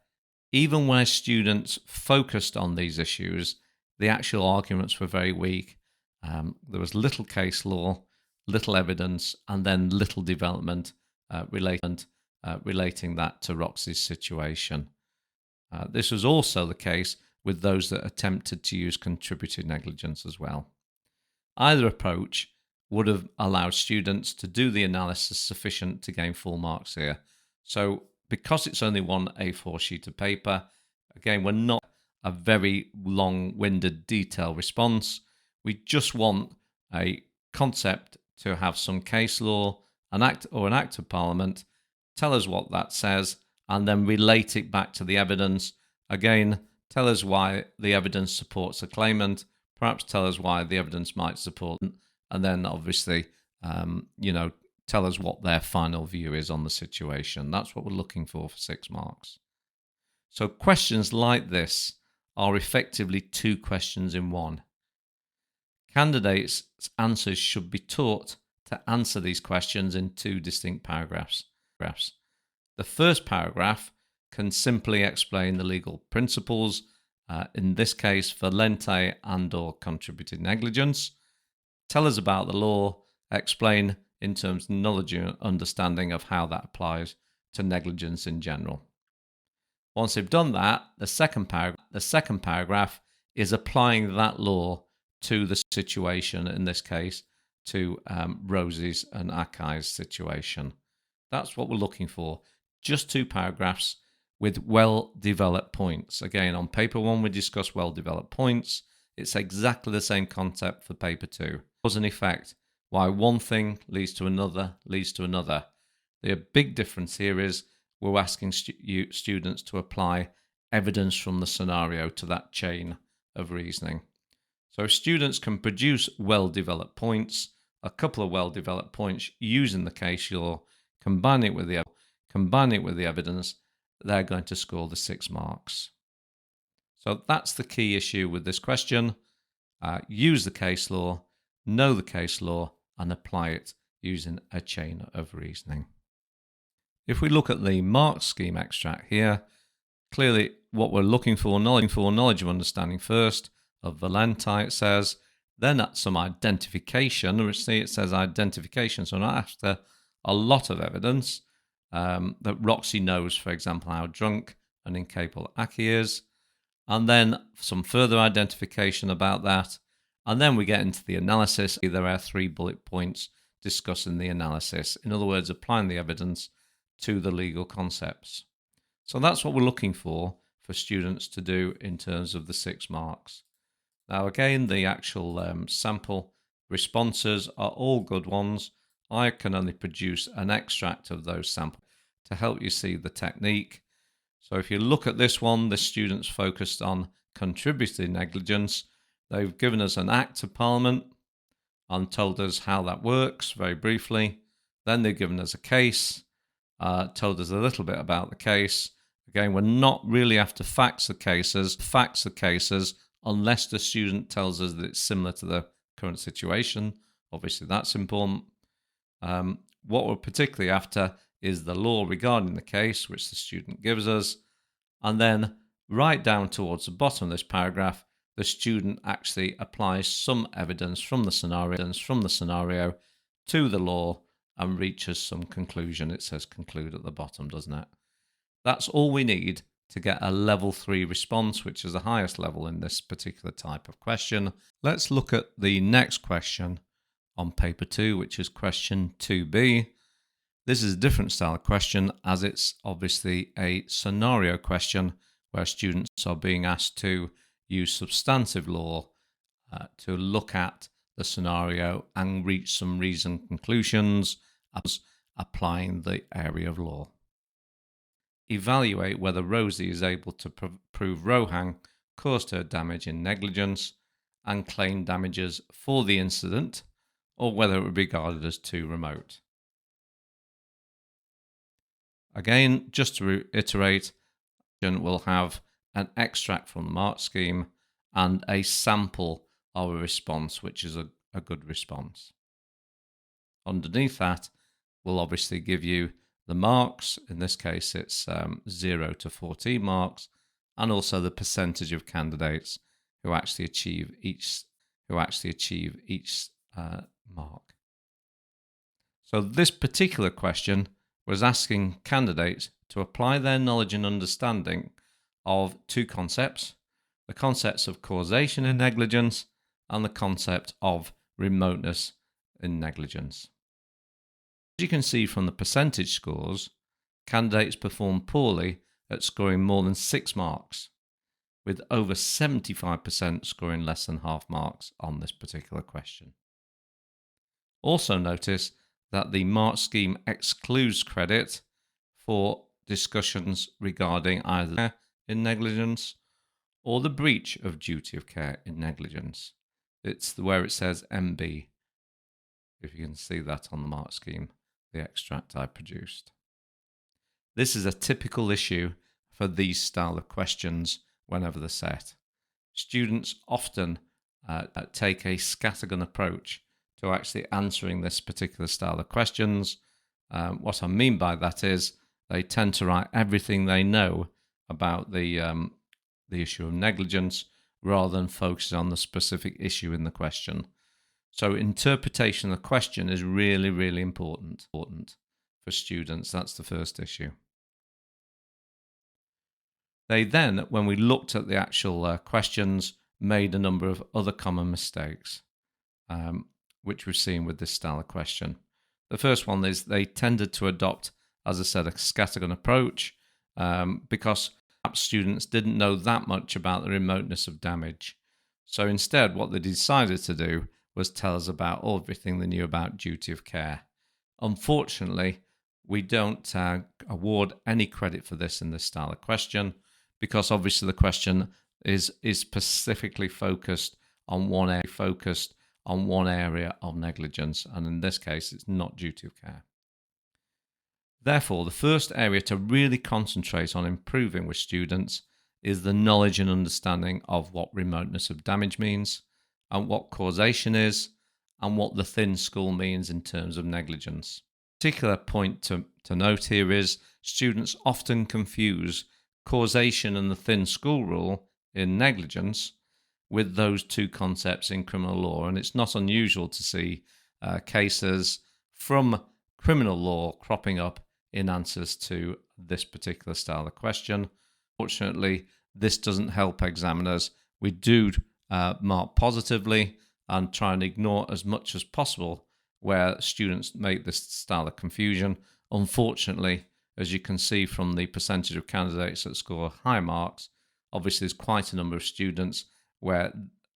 even where students focused on these issues, the actual arguments were very weak. There was little case law, little evidence, and then little development relating that to Roxy's situation. This was also the case with those that attempted to use contributory negligence as well. Either approach would have allowed students to do the analysis sufficient to gain full marks here. So because it's only one A4 sheet of paper, again, we're not a very long-winded detailed response. We just want a concept to have some case law, an act of parliament, tell us what that says, and then relate it back to the evidence. Again, tell us why the evidence supports a claimant, perhaps tell us why the evidence might support, and then obviously, tell us what their final view is on the situation. That's what we're looking for 6 marks. So questions like this are effectively 2 questions in one. Candidates' answers should be taught to answer these questions in 2 distinct paragraphs. The first paragraph can simply explain the legal principles, in this case valente and/or contributed negligence, tell us about the law, explain in terms of knowledge and understanding of how that applies to negligence in general. Once they've done that, the second paragraph is applying that law to the situation, in this case, to Rosie's and Akai's situation. That's what we're looking for. Just 2 paragraphs with well-developed points. Again, on paper 1, we discussed well-developed points. It's exactly the same concept for paper 2. Cause and effect, why one thing leads to another, The big difference here is we're asking students to apply evidence from the scenario to that chain of reasoning. So students can produce well-developed points, a couple of well-developed points using the case law, combine it with the evidence, they're going to score the 6 marks. So that's the key issue with this question. Use the case law, know the case law, and apply it using a chain of reasoning. If we look at the mark scheme extract here, clearly what we're looking for, knowledge of understanding first, of valenti it says, then some identification, which see it says identification, so not after a lot of evidence that Roxy knows, for example, how drunk and incapable Aki is, and then some further identification about that, and then we get into the analysis. There are 3 bullet points discussing the analysis, in other words, applying the evidence to the legal concepts. So that's what we're looking for students to do in terms of the 6 marks. Now again, the actual sample responses are all good ones. I can only produce an extract of those samples to help you see the technique. So if you look at this one, the students focused on contributory negligence. They've given us an Act of Parliament and told us how that works very briefly. Then they've given us a case, told us a little bit about the case. Again, we're not really after facts of cases unless the student tells us that it's similar to the current situation. Obviously, that's important. What we're particularly after is the law regarding the case, which the student gives us. And then right down towards the bottom of this paragraph, the student actually applies some evidence from the scenario to the law and reaches some conclusion. It says conclude at the bottom, doesn't it? That's all we need to get a level 3 response, which is the highest level in this particular type of question. Let's look at the next question on paper 2, which is question 2b. This is a different style of question, as it's obviously a scenario question where students are being asked to use substantive law to look at the scenario and reach some reasoned conclusions as applying the area of law. Evaluate whether Rosie is able to prove Rohan caused her damage in negligence and claim damages for the incident, or whether it would be regarded as too remote. Again, just to reiterate, we'll have an extract from the mark scheme and a sample of a response, which is a good response. Underneath that, we'll obviously give you the marks. In this case, it's 0 to 14 marks, and also the percentage of candidates who actually achieve each mark. So this particular question was asking candidates to apply their knowledge and understanding of two concepts: the concepts of causation in negligence and the concept of remoteness in negligence. As you can see from the percentage scores, candidates performed poorly at scoring more than 6 marks, with over 75% scoring less than half marks on this particular question. Also notice that the mark scheme excludes credit for discussions regarding either in negligence or the breach of duty of care in negligence. It's where it says MB, if you can see that on the mark scheme, the extract I produced. This is a typical issue for these style of questions whenever they're set. Students often take a scattergun approach to actually answering this particular style of questions. What I mean by that is they tend to write everything they know about the issue of negligence rather than focus on the specific issue in the question. So interpretation of the question is really, really important for students. That's the first issue. They then, when we looked at the actual questions, made a number of other common mistakes, which we've seen with this style of question. The first one is they tended to adopt, as I said, a scattergun approach because perhaps students didn't know that much about the remoteness of damage. So instead, what they decided to do was tell us about everything they knew about duty of care. Unfortunately, we don't award any credit for this in this style of question, because obviously the question is specifically focused on one area of negligence, and in this case, it's not duty of care. Therefore, the first area to really concentrate on improving with students is the knowledge and understanding of what remoteness of damage means, and what causation is, and what the thin school means in terms of negligence. A particular point to note here is students often confuse causation and the thin school rule in negligence with those two concepts in criminal law, and it's not unusual to see cases from criminal law cropping up in answers to this particular style of question. Fortunately, this doesn't help examiners. We do mark positively and try and ignore as much as possible where students make this style of confusion. Unfortunately, as you can see from the percentage of candidates that score high marks, obviously there's quite a number of students where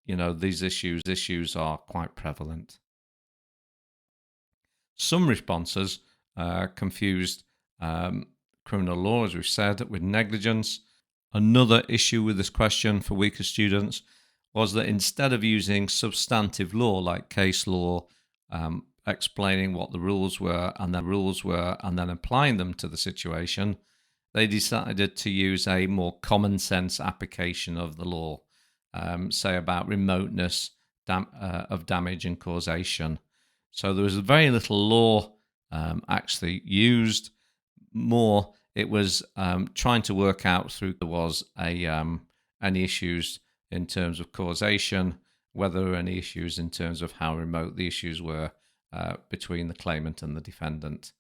these issues are quite prevalent. Some responses confused criminal law, as we've said, with negligence. Another issue with this question for weaker students was that instead of using substantive law like case law, explaining what the rules were and then applying them to the situation, they decided to use a more common sense application of the law, say about remoteness of damage and causation. So there was very little law actually used. More, it was trying to work out through there was any issues in terms of causation, whether there were any issues in terms of how remote the issues were between the claimant and the defendant.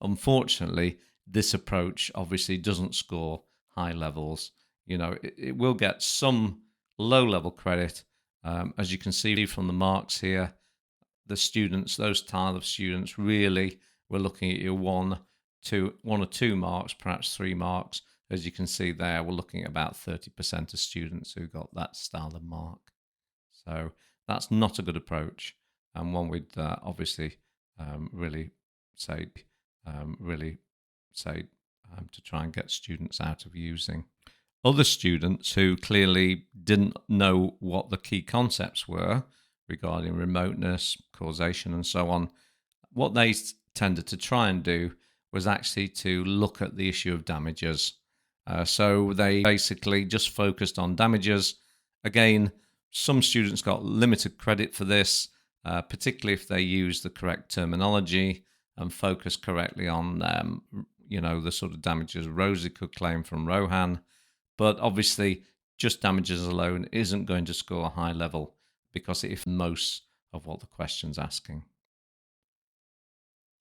Unfortunately, this approach obviously doesn't score high levels. It will get some low-level credit. As you can see from the marks here, those style of students really were looking at your one or two marks, perhaps 3 marks. As you can see there, we're looking at about 30% of students who got that style of mark. So that's not a good approach, and one we'd obviously really say to try and get students out of using. Other students who clearly didn't know what the key concepts were regarding remoteness, causation, and so on, what they tended to try and do was actually to look at the issue of damages. So they basically just focused on damages. Again, some students got limited credit for this, particularly if they used the correct terminology and focused correctly on the sort of damages Rosie could claim from Rohan. But obviously, just damages alone isn't going to score a high level because it's most of what the question's asking.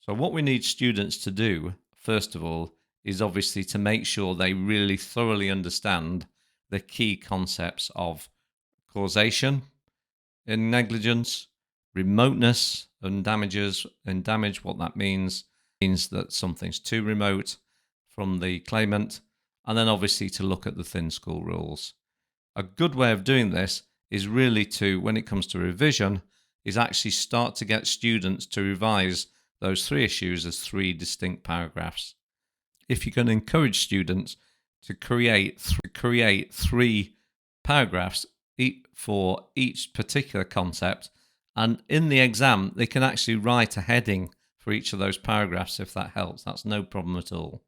So what we need students to do first of all, is obviously to make sure they really thoroughly understand the key concepts of causation in negligence, remoteness and damages. In damage, what that means that something's too remote from the claimant, and then obviously to look at the thin school rules. A good way of doing this is really to, when it comes to revision, is actually start to get students to revise those three issues as three distinct paragraphs. If you can encourage students to create three paragraphs for each particular concept, and in the exam they can actually write a heading for each of those paragraphs if that helps. That's no problem at all.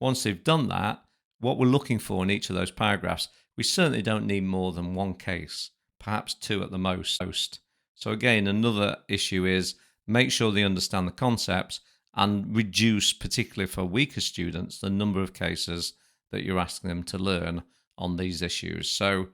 Once they've done that, what we're looking for in each of those paragraphs, we certainly don't need more than one case, perhaps two at the most. So again, another issue is make sure they understand the concepts and reduce, particularly for weaker students, the number of cases that you're asking them to learn on these issues. So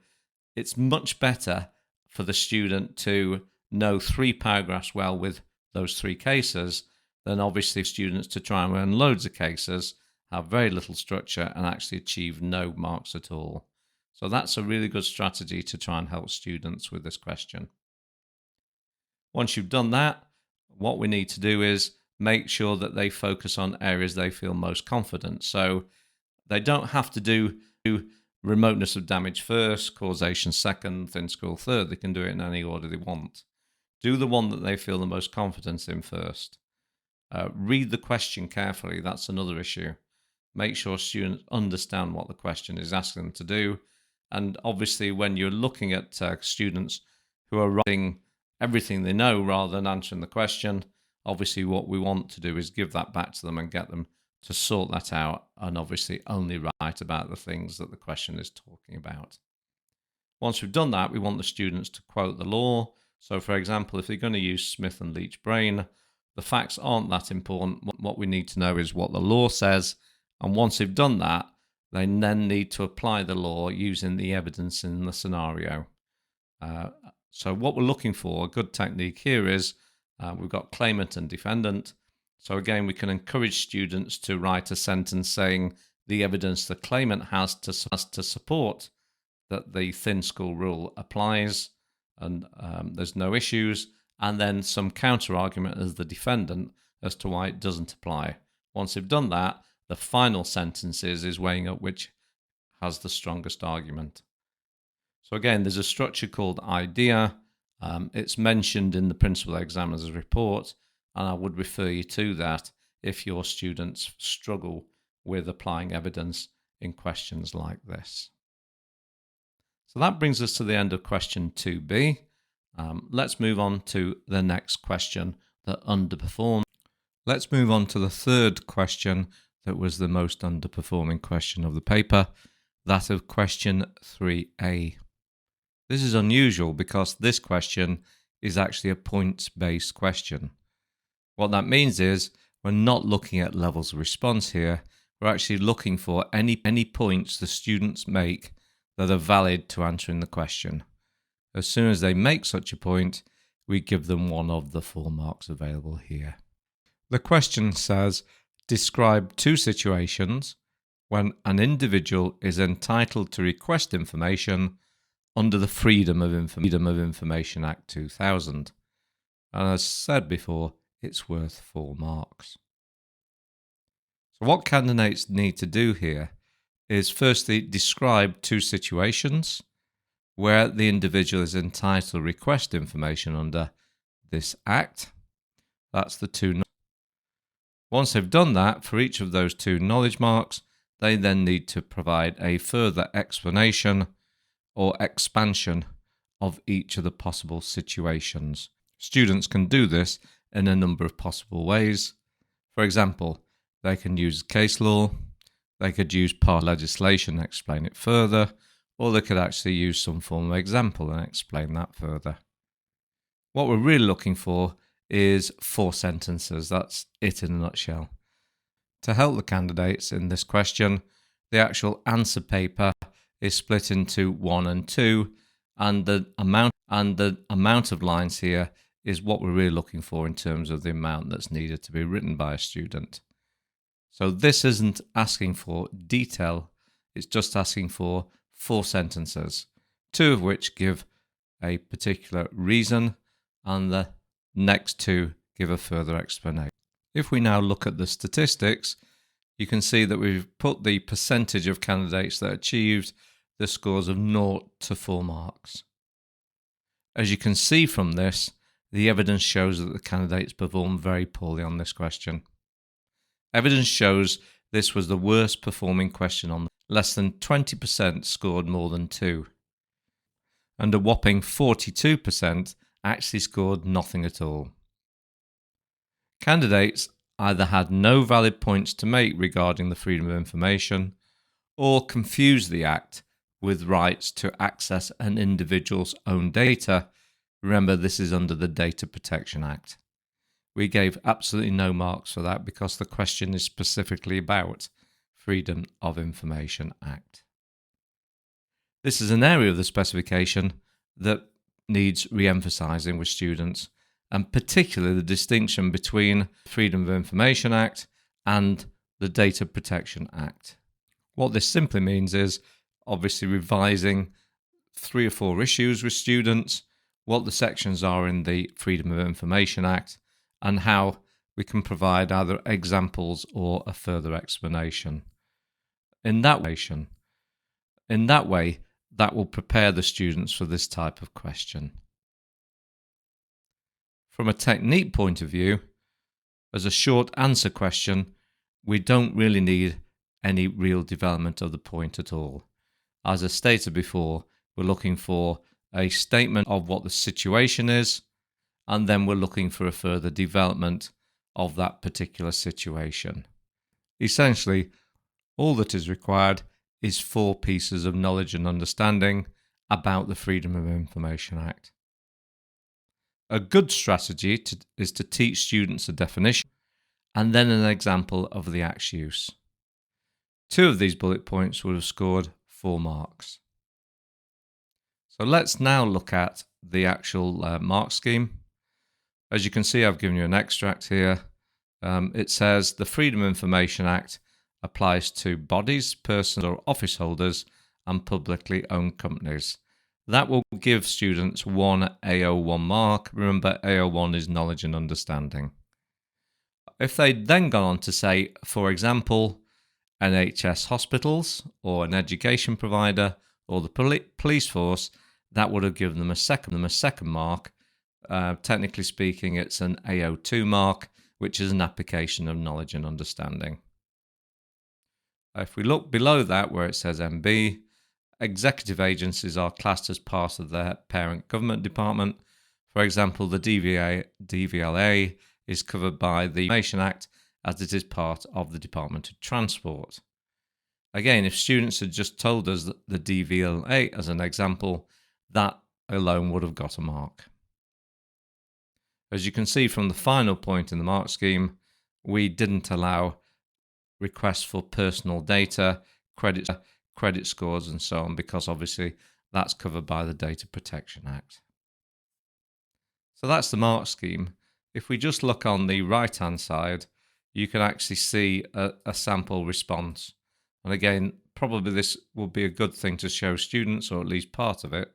it's much better for the student to know three paragraphs well with those three cases than obviously students to try and learn loads of cases, have very little structure, and actually achieve no marks at all. So that's a really good strategy to try and help students with this question. Once you've done that, what we need to do is make sure that they focus on areas they feel most confident. So they don't have to do remoteness of damage first, causation second, thin school third. They can do it in any order they want. Do the one that they feel the most confidence in first. Read the question carefully. That's another issue. Make sure students understand what the question is asking them to do. And obviously, when you're looking at students who are writing everything they know rather than answering the question, obviously what we want to do is give that back to them and get them to sort that out, and obviously only write about the things that the question is talking about. Once we've done that, we want the students to quote the law. So for example, if they're going to use Smith and Leach brain, the facts aren't that important. What we need to know is what the law says. And once they've done that, they then need to apply the law using the evidence in the scenario. So what we're looking for, a good technique here is we've got claimant and defendant. So again, we can encourage students to write a sentence saying the evidence the claimant has to support that the thin school rule applies and there's no issues, and then some counter argument as the defendant as to why it doesn't apply. Once they've done that, the final sentence is weighing up which has the strongest argument. So again, there's a structure called IDEA. It's mentioned in the principal examiner's report, and I would refer you to that if your students struggle with applying evidence in questions like this. So that brings us to the end of question 2b. Let's move on to the next question that underperformed. Let's move on to the third question that was the most underperforming question of the paper, that of question 3a. This is unusual because this question is actually a points-based question. What that means is we're not looking at levels of response here. We're actually looking for any points the students make that are valid to answering the question. As soon as they make such a point, we give them one of the 4 marks available here. The question says, describe 2 situations when an individual is entitled to request information under the Freedom of Information Act 2000. And as said before, it's worth 4 marks. So what candidates need to do here is firstly describe 2 situations where the individual is entitled to request information under this act. That's the 2. Once they've done that, for each of those 2 knowledge marks, they then need to provide a further explanation or expansion of each of the possible situations. Students can do this in a number of possible ways. For example, they can use case law, they could use part legislation and explain it further, or they could actually use some form of example and explain that further. What we're really looking for is 4 sentences. That's it in a nutshell. To help the candidates in this question, the actual answer paper is split into 1 and 2, and the amount of lines here is what we're really looking for in terms of the amount that's needed to be written by a student. So this isn't asking for detail, it's just asking for 4 sentences, 2 of which give a particular reason and the next 2 give a further explanation. If we now look at the statistics, you can see that we've put the percentage of candidates that achieved the scores of 0 to 4 marks. As you can see from this, the evidence shows that the candidates performed very poorly on this question. Evidence shows this was the worst performing question on less than 20% scored more than 2. And a whopping 42% actually scored nothing at all. Candidates either had no valid points to make regarding the freedom of information or confused the Act with rights to access an individual's own data. Remember, this is under the Data Protection Act. We gave absolutely no marks for that because the question is specifically about Freedom of Information Act. This is an area of the specification that needs re-emphasising with students, and particularly the distinction between Freedom of Information Act and the Data Protection Act. What this simply means is obviously revising 3 or 4 issues with students, what the sections are in the Freedom of Information Act, and how we can provide either examples or a further explanation. In that way, that will prepare the students for this type of question. From a technique point of view, as a short answer question, we don't really need any real development of the point at all. As I stated before, we're looking for a statement of what the situation is, and then we're looking for a further development of that particular situation. Essentially, all that is required is 4 pieces of knowledge and understanding about the Freedom of Information Act. A good strategy is to teach students a definition and then an example of the Act's use. 2 of these bullet points would have scored 4 marks. So let's now look at the actual mark scheme. As you can see, I've given you an extract here. It says the Freedom of Information Act applies to bodies, persons or office holders and publicly owned companies. That will give students 1 AO1 mark. Remember, AO1 is knowledge and understanding. If they then go on to say, for example, NHS hospitals or an education provider or the police force, that would have given them a second mark. Technically speaking, it's an AO2 mark, which is an application of knowledge and understanding. If we look below that where it says MB, executive agencies are classed as part of their parent government department. For example, the DVLA is covered by the Information Act as it is part of the Department of Transport. Again, if students had just told us that the DVLA as an example, that alone would have got a mark. As you can see from the final point in the mark scheme, we didn't allow requests for personal data, credit scores and so on, because obviously that's covered by the Data Protection Act. So that's the mark scheme. If we just look on the right hand side, you can actually see a sample response. And again, probably this would be a good thing to show students, or at least part of it,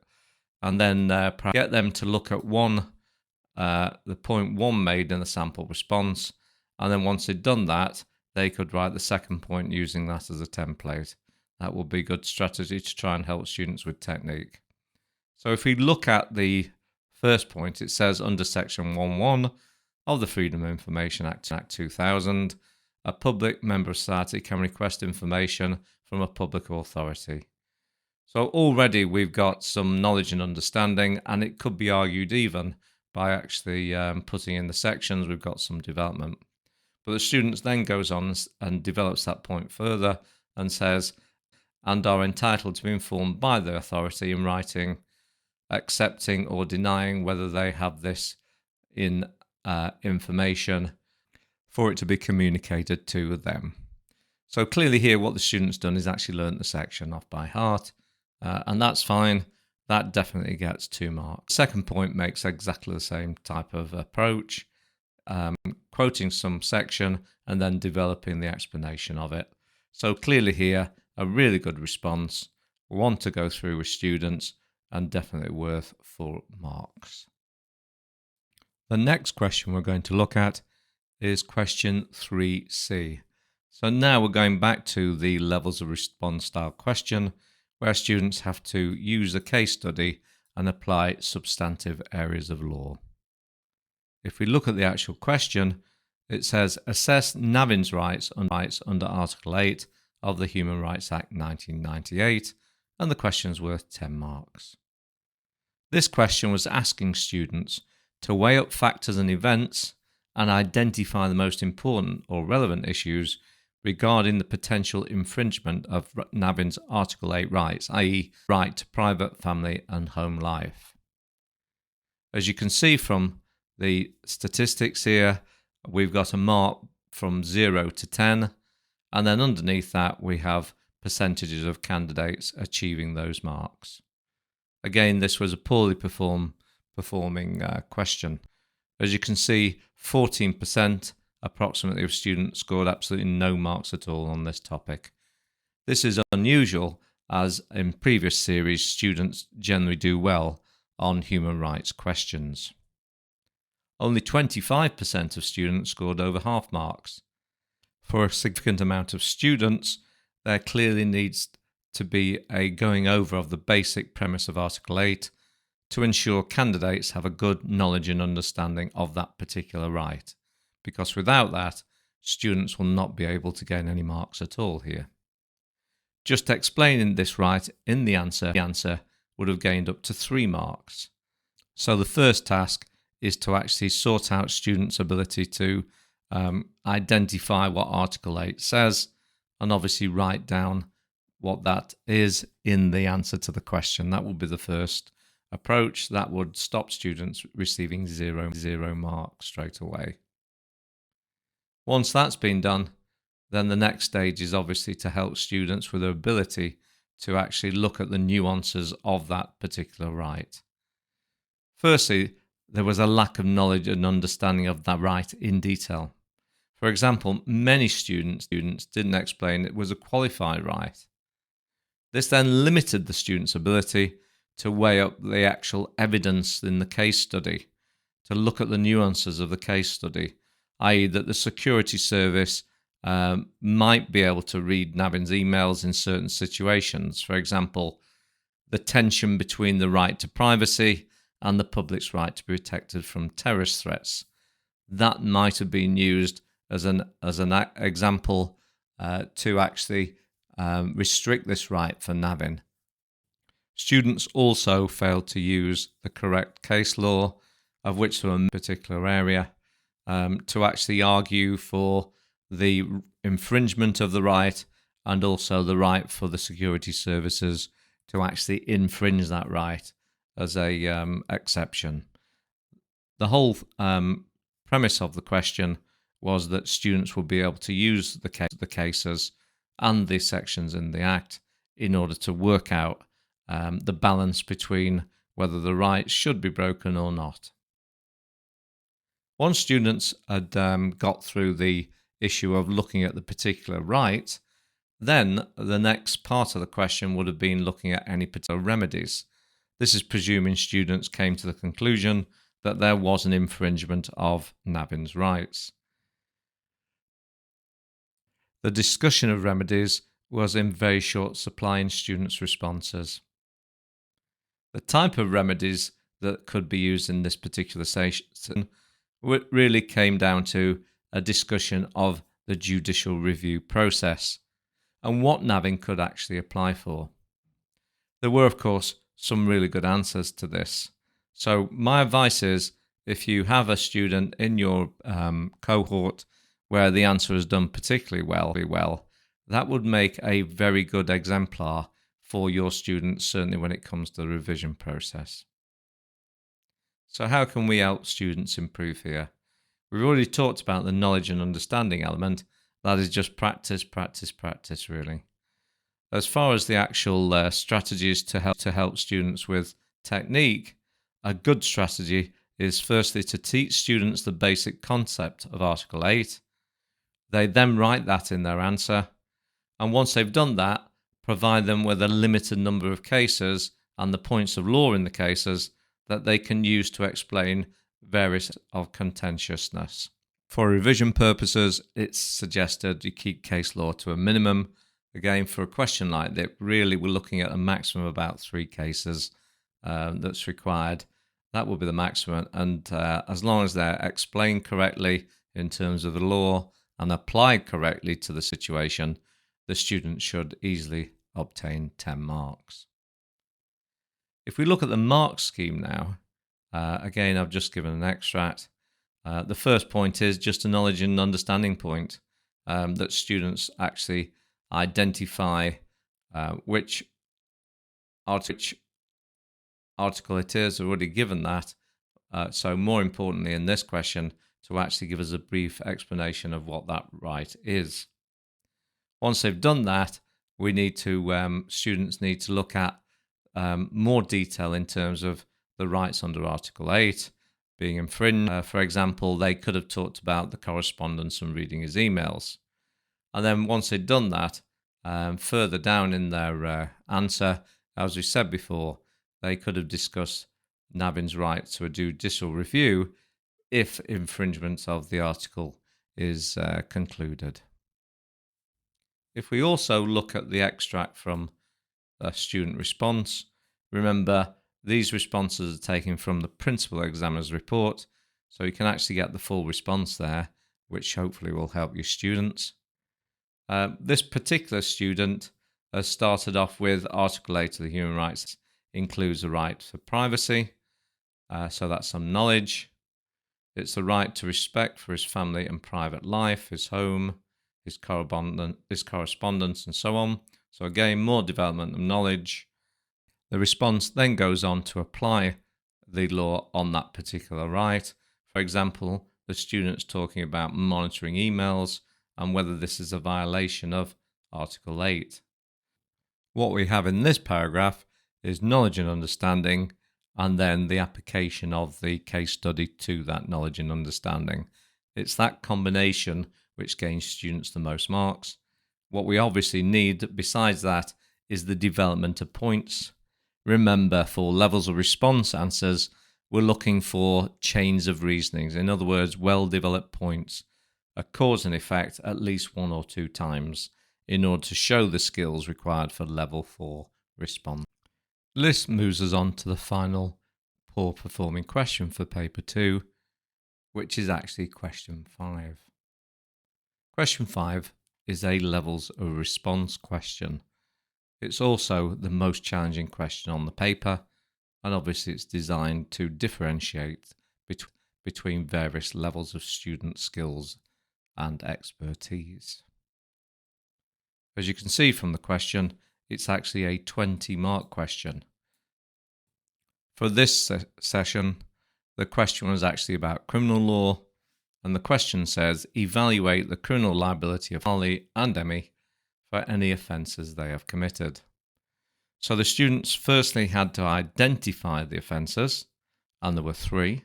and then get them to look at the point 1 made in the sample response, and then once they'd done that, they could write the second point using that as a template. That would be a good strategy to try and help students with technique. So if we look at the first point, it says under section 1.1 of the Freedom of Information Act 2000, a public member of society can request information from a public authority. So already we've got some knowledge and understanding, and it could be argued even by actually putting in the sections, we've got some development. But the student then goes on and develops that point further and says, and are entitled to be informed by the authority in writing, accepting or denying whether they have this in information for it to be communicated to them. So clearly here what the student's done is actually learnt the section off by heart, and that's fine. That definitely gets 2 marks. Second point makes exactly the same type of approach. quoting some section and then developing the explanation of it. So clearly here, a really good response, one to go through with students and definitely worth full marks. The next question we're going to look at is question 3C. So now we're going back to the levels of response style question, where students have to use a case study and apply substantive areas of law. If we look at the actual question, it says assess Navin's rights under Article 8 of the Human Rights Act 1998, and the question's worth 10 marks. This question was asking students to weigh up factors and events and identify the most important or relevant issues regarding the potential infringement of Navin's Article 8 rights, i.e. right to private, family and home life. As you can see from the statistics here, we've got a mark from 0 to 10, and then underneath that we have percentages of candidates achieving those marks. Again, this was a poorly performing question. As you can see, 14% approximately of students scored absolutely no marks at all on this topic. This is unusual, as in previous series students generally do well on human rights questions. Only 25% of students scored over half marks. For a significant amount of students, there clearly needs to be a going over of the basic premise of Article 8 to ensure candidates have a good knowledge and understanding of that particular right, because without that, students will not be able to gain any marks at all here. Just explaining this right in the answer would have gained up to 3 marks. So the first task is to actually sort out students' ability to identify what Article 8 says and obviously write down what that is in the answer to the question. That would be the first approach. That would stop students receiving zero marks straight away. Once that's been done, then the next stage is obviously to help students with their ability to actually look at the nuances of that particular right. Firstly, there was a lack of knowledge and understanding of that right in detail. For example, many students didn't explain it was a qualified right. This then limited the student's ability to weigh up the actual evidence in the case study, to look at the nuances of the case study, i.e. that the security service might be able to read Navin's emails in certain situations. For example, the tension between the right to privacy and the public's right to be protected from terrorist threats. That might have been used as an example to actually restrict this right for Navin. Students also failed to use the correct case law, of which there was a particular area, to actually argue for the infringement of the right and also the right for the security services to actually infringe that right as a exception. The whole premise of the question was that students would be able to use the cases and the sections in the Act in order to work out the balance between whether the rights should be broken or not. Once students had got through the issue of looking at the particular right, then the next part of the question would have been looking at any particular remedies. This is presuming students came to the conclusion that there was an infringement of Navin's rights. The discussion of remedies was in very short supply in students' responses. The type of remedies that could be used in this particular session really came down to a discussion of the judicial review process and what Navin could actually apply for. There were, of course, some really good answers to this. So my advice is, if you have a student in your cohort where the answer is done particularly well, that would make a very good exemplar for your students, certainly when it comes to the revision process. So how can we help students improve here? We've already talked about the knowledge and understanding element. That is just practice, really. As far as the actual strategies to help students with technique, a good strategy is firstly to teach students the basic concept of Article 8. They then write that in their answer, and once they've done that, provide them with a limited number of cases and the points of law in the cases that they can use to explain various of contentiousness. For revision purposes, it's suggested you keep case law to a minimum. Again, for a question like that, really we're looking at a maximum of about 3 cases that's required. That will be the maximum, and as long as they're explained correctly in terms of the law and applied correctly to the situation, the student should easily obtain 10 marks. If we look at the mark scheme now, again, I've just given an extract. The first point is just a knowledge and understanding point, that students actually identify which article it is. Already given that. So more importantly in this question, to actually give us a brief explanation of what that right is. Once they've done that, we need to students need to look at more detail in terms of the rights under Article 8 being infringed. For example, they could have talked about the correspondence and reading his emails. And then once they'd done that, further down in their answer, as we said before, they could have discussed Navin's right to a judicial review if infringement of the article is concluded. If we also look at the extract from the student response, remember these responses are taken from the principal examiner's report, so you can actually get the full response there, which hopefully will help your students. This particular student has started off with Article 8 of the Human Rights, includes the right to privacy, so that's some knowledge. It's the right to respect for his family and private life, his home, his correspondence, and so on. So again, more development of knowledge. The response then goes on to apply the law on that particular right. For example, the student's talking about monitoring emails and whether this is a violation of Article 8. What we have in this paragraph is knowledge and understanding, and then the application of the case study to that knowledge and understanding. It's that combination which gains students the most marks. What we obviously need besides that is the development of points. Remember, for levels of response answers, we're looking for chains of reasonings. In other words, well-developed points, a cause and effect at least 1 or 2 times in order to show the skills required for level 4 response. This moves us on to the final poor performing question for paper 2, which is actually question 5. Question 5 is a levels of response question. It's also the most challenging question on the paper, and obviously it's designed to differentiate between various levels of student skills and expertise. As you can see from the question, it's actually a 20-mark question. For this session, the question was actually about criminal law, and the question says, evaluate the criminal liability of Holly and Emmy for any offences they have committed. So the students firstly had to identify the offences, and there were 3.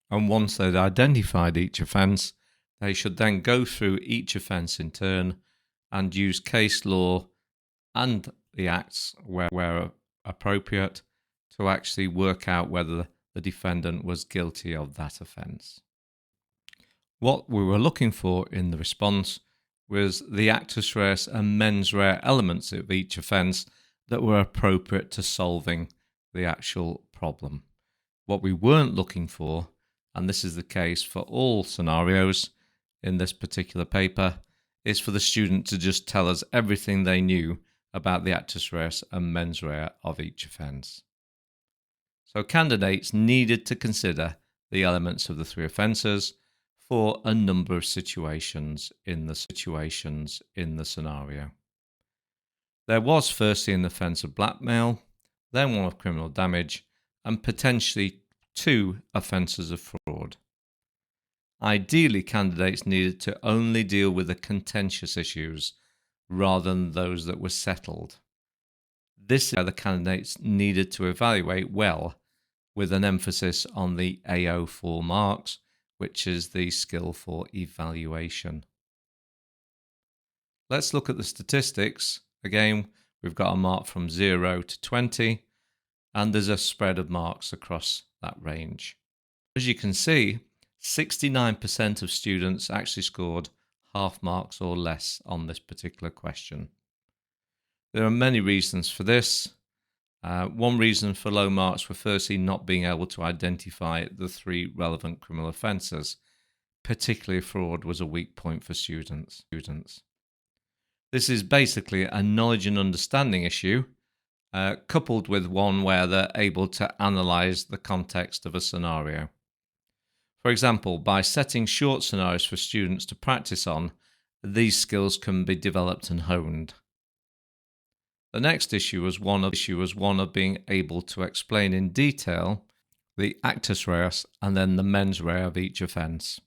And once they'd identified each offence, they should then go through each offence in turn and use case law and the acts where appropriate to actually work out whether the defendant was guilty of that offence. What we were looking for in the response was the actus reus and mens rea elements of each offence that were appropriate to solving the actual problem. What we weren't looking for, and this is the case for all scenarios in this particular paper, is for the student to just tell us everything they knew about the actus reus and mens rea of each offence. So candidates needed to consider the elements of the 3 offences for a number of situations in the scenario. There was firstly an offence of blackmail, then one of criminal damage, and potentially 2 offences of fraud. Ideally, candidates needed to only deal with the contentious issues rather than those that were settled. This is where the candidates needed to evaluate well with an emphasis on the AO 4 marks, which is the skill for evaluation. Let's look at the statistics. Again, we've got a mark from 0 to 20, and there's a spread of marks across that range. As you can see, 69% of students actually scored half marks or less on this particular question. There are many reasons for this. One reason for low marks were firstly not being able to identify the 3 relevant criminal offences. Particularly fraud was a weak point for students. This is basically a knowledge and understanding issue, coupled with one where they're able to analyse the context of a scenario. For example, by setting short scenarios for students to practice on, these skills can be developed and honed. The next issue was one of being able to explain in detail the actus reus and then the mens rea of each offence.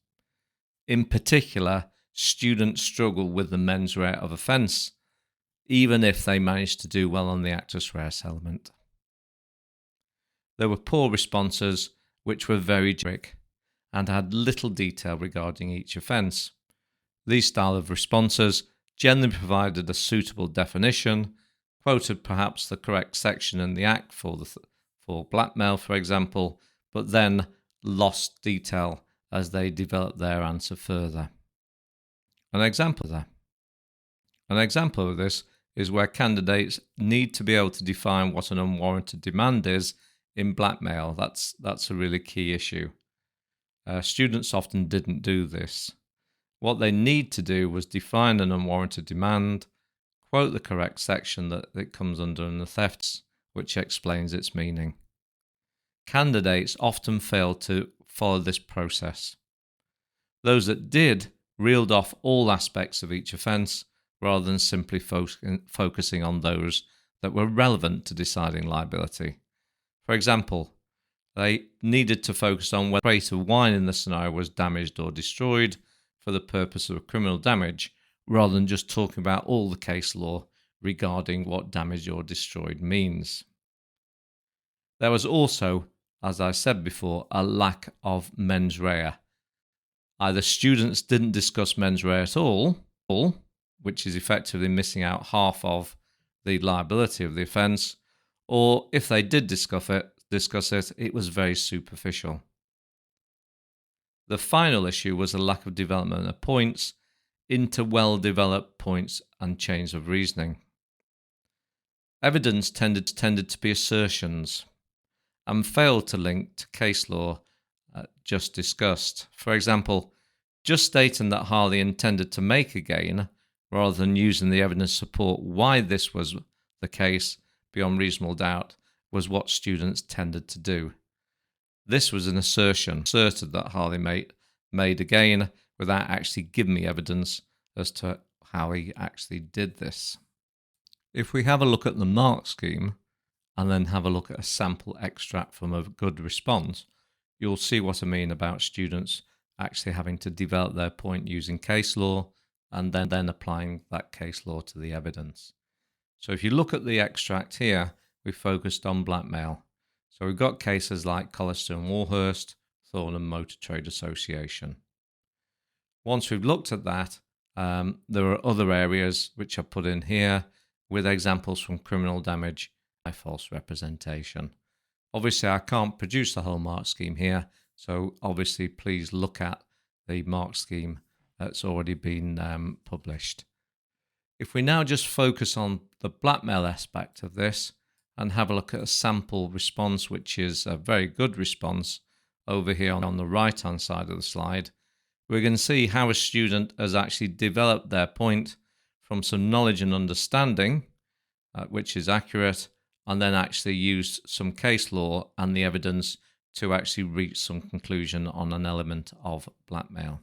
In particular, students struggle with the mens rea of offence, even if they manage to do well on the actus reus element. There were poor responses which were very generic and had little detail regarding each offence. These style of responses generally provided a suitable definition, quoted perhaps the correct section in the Act for blackmail, for example, but then lost detail as they developed their answer further. An example of this is where candidates need to be able to define what an unwarranted demand is in blackmail. That's a really key issue. Students often didn't do this. What they need to do was define an unwarranted demand, quote the correct section that it comes under in the thefts, which explains its meaning. Candidates often fail to follow this process. Those that did reeled off all aspects of each offence rather than simply focusing on those that were relevant to deciding liability. For example, they needed to focus on whether the crate of wine in the scenario was damaged or destroyed for the purpose of criminal damage, rather than just talking about all the case law regarding what damaged or destroyed means. There was also, as I said before, a lack of mens rea. Either students didn't discuss mens rea at all, which is effectively missing out half of the liability of the offence, or if they did discuss it, it was very superficial. The final issue was a lack of development of points into well-developed points and chains of reasoning. Evidence tended to be assertions and failed to link to case law just discussed. For example, just stating that Harley intended to make a gain rather than using the evidence to support why this was the case beyond reasonable doubt was what students tended to do. This was an assertion, asserted that Harley made a gain without actually giving me evidence as to how he actually did this. If we have a look at the mark scheme and then have a look at a sample extract from a good response, you'll see what I mean about students actually having to develop their point using case law and then applying that case law to the evidence. So if you look at the extract here, we focused on blackmail. So we've got cases like Collister and Warhurst, Thorne and Motor Trade Association. Once we've looked at that, there are other areas which are put in here with examples from criminal damage by false representation. Obviously, I can't produce the whole mark scheme here, so obviously please look at the mark scheme that's already been published. If we now just focus on the blackmail aspect of this and have a look at a sample response, which is a very good response over here on the right-hand side of the slide, we're going to see how a student has actually developed their point from some knowledge and understanding, which is accurate, and then actually used some case law and the evidence to actually reach some conclusion on an element of blackmail.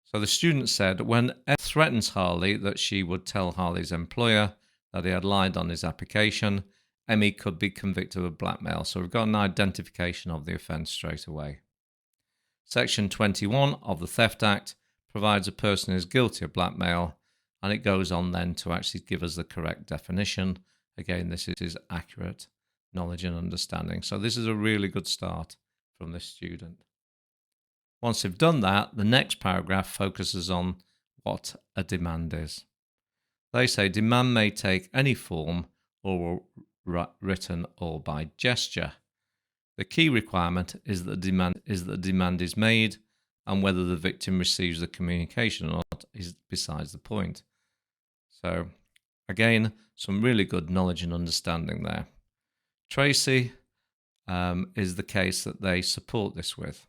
So the student said, when Ed threatens Harley that she would tell Harley's employer that he had lied on his application, Emmy could be convicted of blackmail. So we've got an identification of the offence straight away. Section 21 of the Theft Act provides a person is guilty of blackmail, and it goes on then to actually give us the correct definition. Again, this is accurate knowledge and understanding. So this is a really good start from this student. Once they've done that, the next paragraph focuses on what a demand is. They say demand may take any form, or written or by gesture. The key requirement is that the demand is made, and whether the victim receives the communication or not is besides the point. So again, some really good knowledge and understanding there. Tracy is the case that they support this with.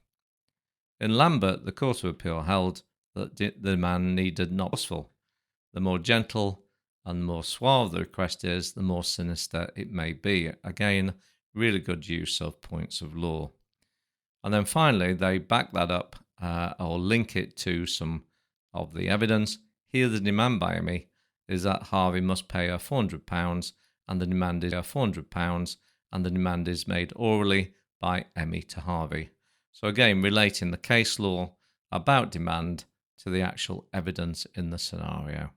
In Lambert, the Court of Appeal held that the demand needed not be forceful. The more gentle and more suave the request is, the more sinister it may be. Again, really good use of points of law. And then finally, they back that up or link it to some of the evidence. Here, the demand by Emmy is that Harvey must pay her £400, and the demand is £400, and the demand is made orally by Emmy to Harvey. So again, relating the case law about demand to the actual evidence in the scenario.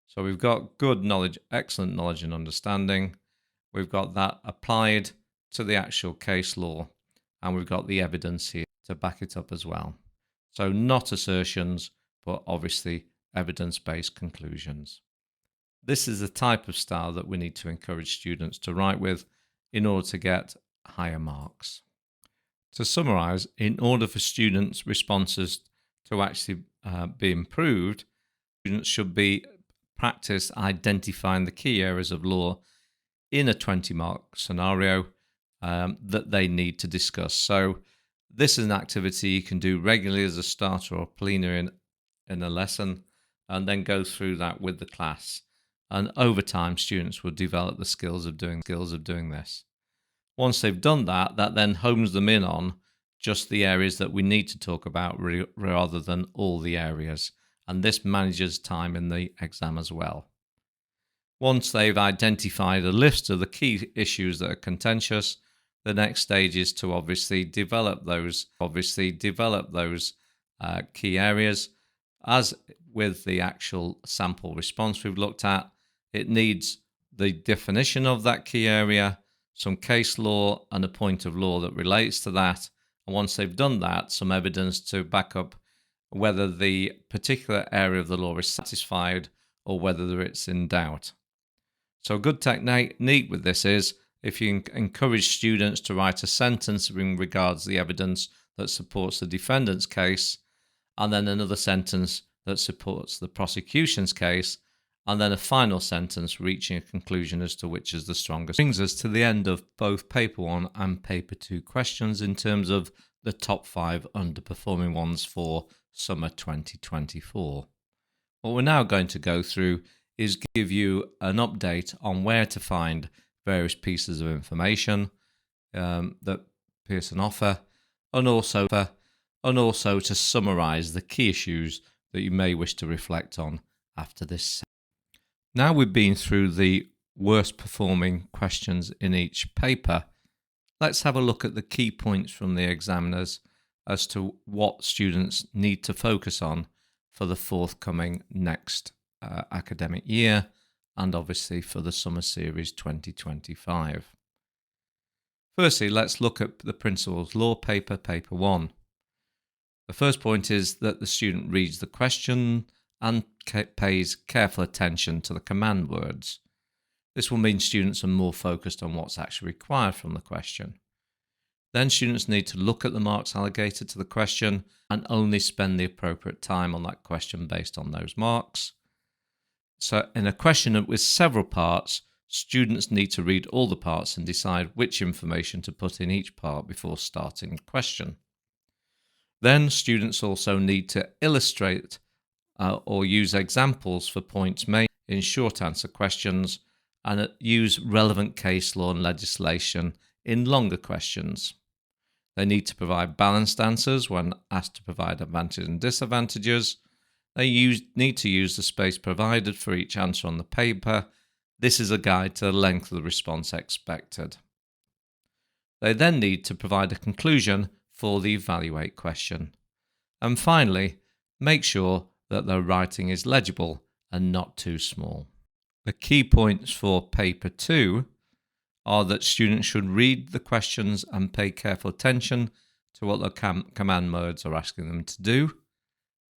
So we've got good knowledge, excellent knowledge and understanding. We've got that applied to the actual case law, and we've got the evidence here to back it up as well. So not assertions, but obviously evidence-based conclusions. This is the type of style that we need to encourage students to write with in order to get higher marks. To summarize, in order for students' responses to actually be improved, students should be practice identifying the key areas of law in a 20-mark scenario that they need to discuss. So this is an activity you can do regularly as a starter or plenary in a lesson, and then go through that with the class. And over time, students will develop the skills of doing this. Once they've done that, that then homes them in on just the areas that we need to talk about rather than all the areas. And this manages time in the exam as well. Once they've identified a list of the key issues that are contentious, the next stage is to obviously develop those key areas. As with the actual sample response we've looked at, it needs the definition of that key area, some case law and a point of law that relates to that. And once they've done that, some evidence to back up whether the particular area of the law is satisfied or whether it's in doubt. So a good technique with this is if you encourage students to write a sentence in regards to the evidence that supports the defendant's case, and then another sentence that supports the prosecution's case, and then a final sentence reaching a conclusion as to which is the strongest. Brings us to the end of both Paper 1 and Paper 2 questions in terms of the top 5 underperforming ones for summer 2024. What we're now going to go through is give you an update on where to find various pieces of information that Pearson offer, and also to summarise the key issues that you may wish to reflect on after this. Now we've been through the worst performing questions in each paper, let's have a look at the key points from the examiners as to what students need to focus on for the forthcoming next academic year, and obviously for the summer series 2025. Firstly, let's look at the Principles Law paper, Paper 1. The first point is that the student reads the question and pays careful attention to the command words. This will mean students are more focused on what's actually required from the question. Then students need to look at the marks allocated to the question and only spend the appropriate time on that question based on those marks. So in a question with several parts, students need to read all the parts and decide which information to put in each part before starting the question. Then students also need to illustrate or use examples for points made in short answer questions, and use relevant case law and legislation in longer questions. They need to provide balanced answers when asked to provide advantages and disadvantages. They need to use the space provided for each answer on the paper. This is a guide to the length of the response expected. They then need to provide a conclusion for the evaluate question. And finally, make sure that their writing is legible and not too small. The key points for Paper 2 are that students should read the questions and pay careful attention to what the command modes are asking them to do.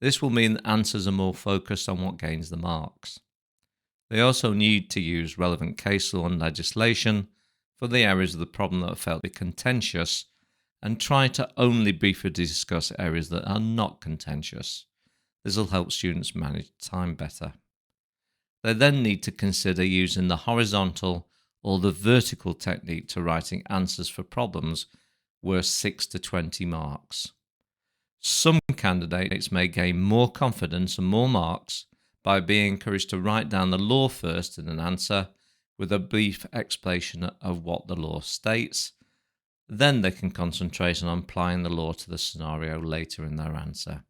This will mean that answers are more focused on what gains the marks. They also need to use relevant case law and legislation for the areas of the problem that are felt to be contentious, and try to only briefly discuss areas that are not contentious. This will help students manage time better. They then need to consider using the horizontal or the vertical technique to writing answers for problems worth 6 to 20 marks. Some candidates may gain more confidence and more marks by being encouraged to write down the law first in an answer with a brief explanation of what the law states. Then they can concentrate on applying the law to the scenario later in their answer.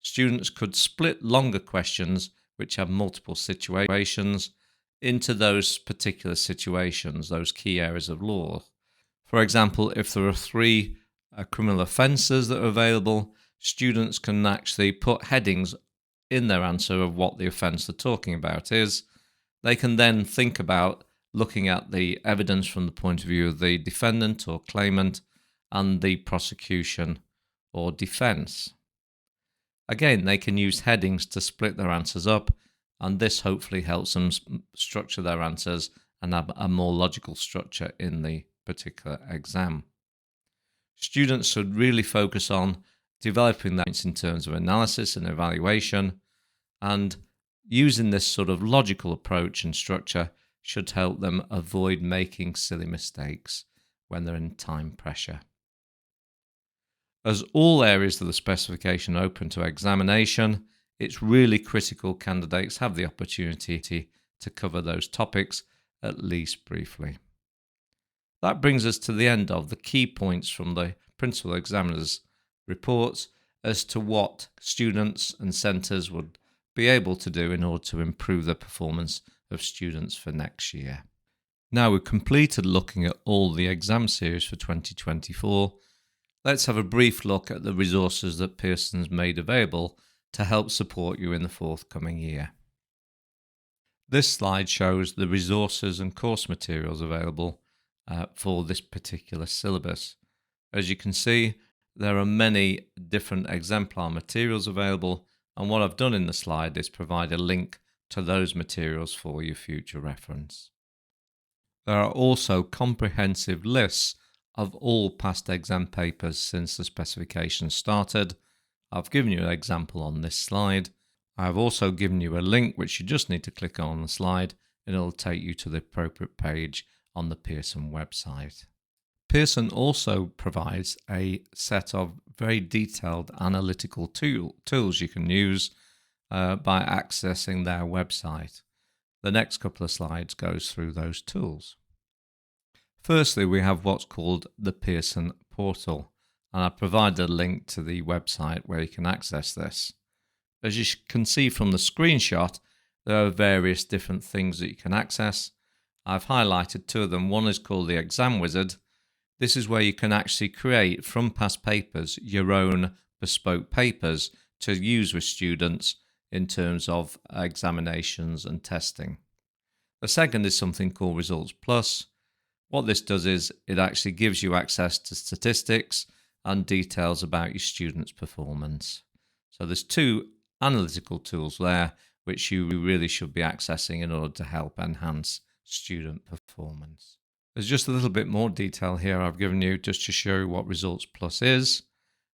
Students could split longer questions which have multiple situations into those particular situations, those key areas of law. For example, if there are 3 criminal offences that are available, students can actually put headings in their answer of what the offence they're talking about is. They can then think about looking at the evidence from the point of view of the defendant or claimant and the prosecution or defence. Again, they can use headings to split their answers up, and this hopefully helps them structure their answers and have a more logical structure in the particular exam. Students should really focus on developing that in terms of analysis and evaluation, and using this sort of logical approach and structure should help them avoid making silly mistakes when they're in time pressure. As all areas of the specification are open to examination, it's really critical candidates have the opportunity to cover those topics at least briefly. That brings us to the end of the key points from the principal examiner's reports as to what students and centres would be able to do in order to improve the performance of students for next year. Now we've completed looking at all the exam series for 2024. Let's have a brief look at the resources that Pearson's made available to help support you in the forthcoming year. This slide shows the resources and course materials available for this particular syllabus. As you can see, there are many different exemplar materials available, and what I've done in the slide is provide a link to those materials for your future reference. There are also comprehensive lists of all past exam papers since the specification started. I've given you an example on this slide. I have also given you a link which you just need to click on the slide and it'll take you to the appropriate page on the Pearson website. Pearson also provides a set of very detailed analytical tools you can use by accessing their website. The next couple of slides goes through those tools. Firstly, we have what's called the Pearson portal, and I provided a link to the website where you can access this. As you can see from the screenshot, there are various different things that you can access. I've highlighted 2 of them. One is called the Exam Wizard. This is where you can actually create from past papers your own bespoke papers to use with students in terms of examinations and testing. The second is something called Results Plus. What this does is it actually gives you access to statistics and details about your students' performance. So there's 2 analytical tools there which you really should be accessing in order to help enhance student performance. There's just a little bit more detail here I've given you just to show you what Results Plus is.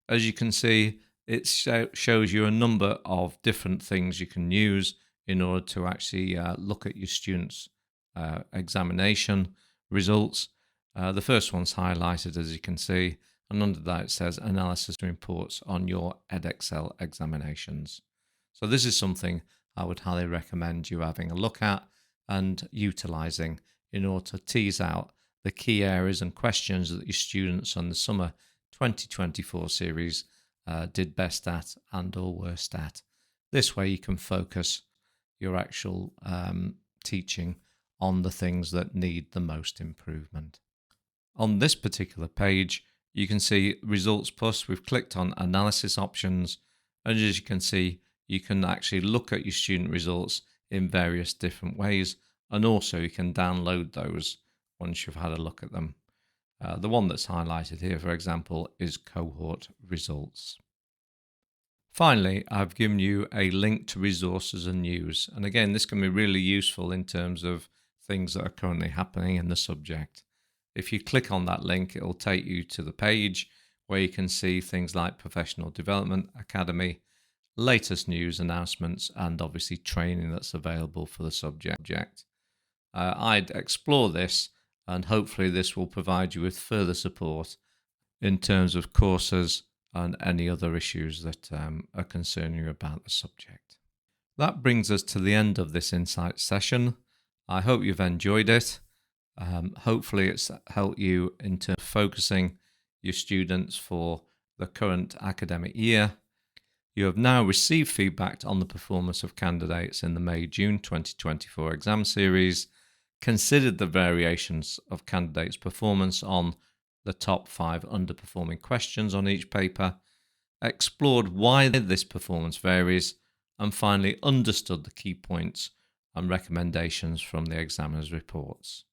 As you can see, it shows you a number of different things you can use in order to actually look at your students' examination results. The first one's highlighted, as you can see, and under that it says Analysis Reports on your Edexcel examinations. So this is something I would highly recommend you having a look at and utilising in order to tease out the key areas and questions that your students on the summer 2024 series did best at and or worst at. This way you can focus your actual teaching on the things that need the most improvement. On this particular page, you can see Results Plus. We've clicked on Analysis Options, and as you can see, you can actually look at your student results in various different ways, and also you can download those once you've had a look at them. The one that's highlighted here, for example, is cohort results. Finally, I've given you a link to resources and news. And again, this can be really useful in terms of things that are currently happening in the subject. If you click on that link, it will take you to the page where you can see things like Professional Development Academy, latest news announcements, and obviously training that's available for the subject. I'd explore this, and hopefully this will provide you with further support in terms of courses and any other issues that are concerning you about the subject. That brings us to the end of this insight session. I hope you've enjoyed it. Hopefully it's helped you in terms of focusing your students for the current academic year. You have now received feedback on the performance of candidates in the May-June 2024 exam series, considered the variations of candidates' performance on the top 5 underperforming questions on each paper, explored why this performance varies, and finally understood the key points and recommendations from the examiner's reports.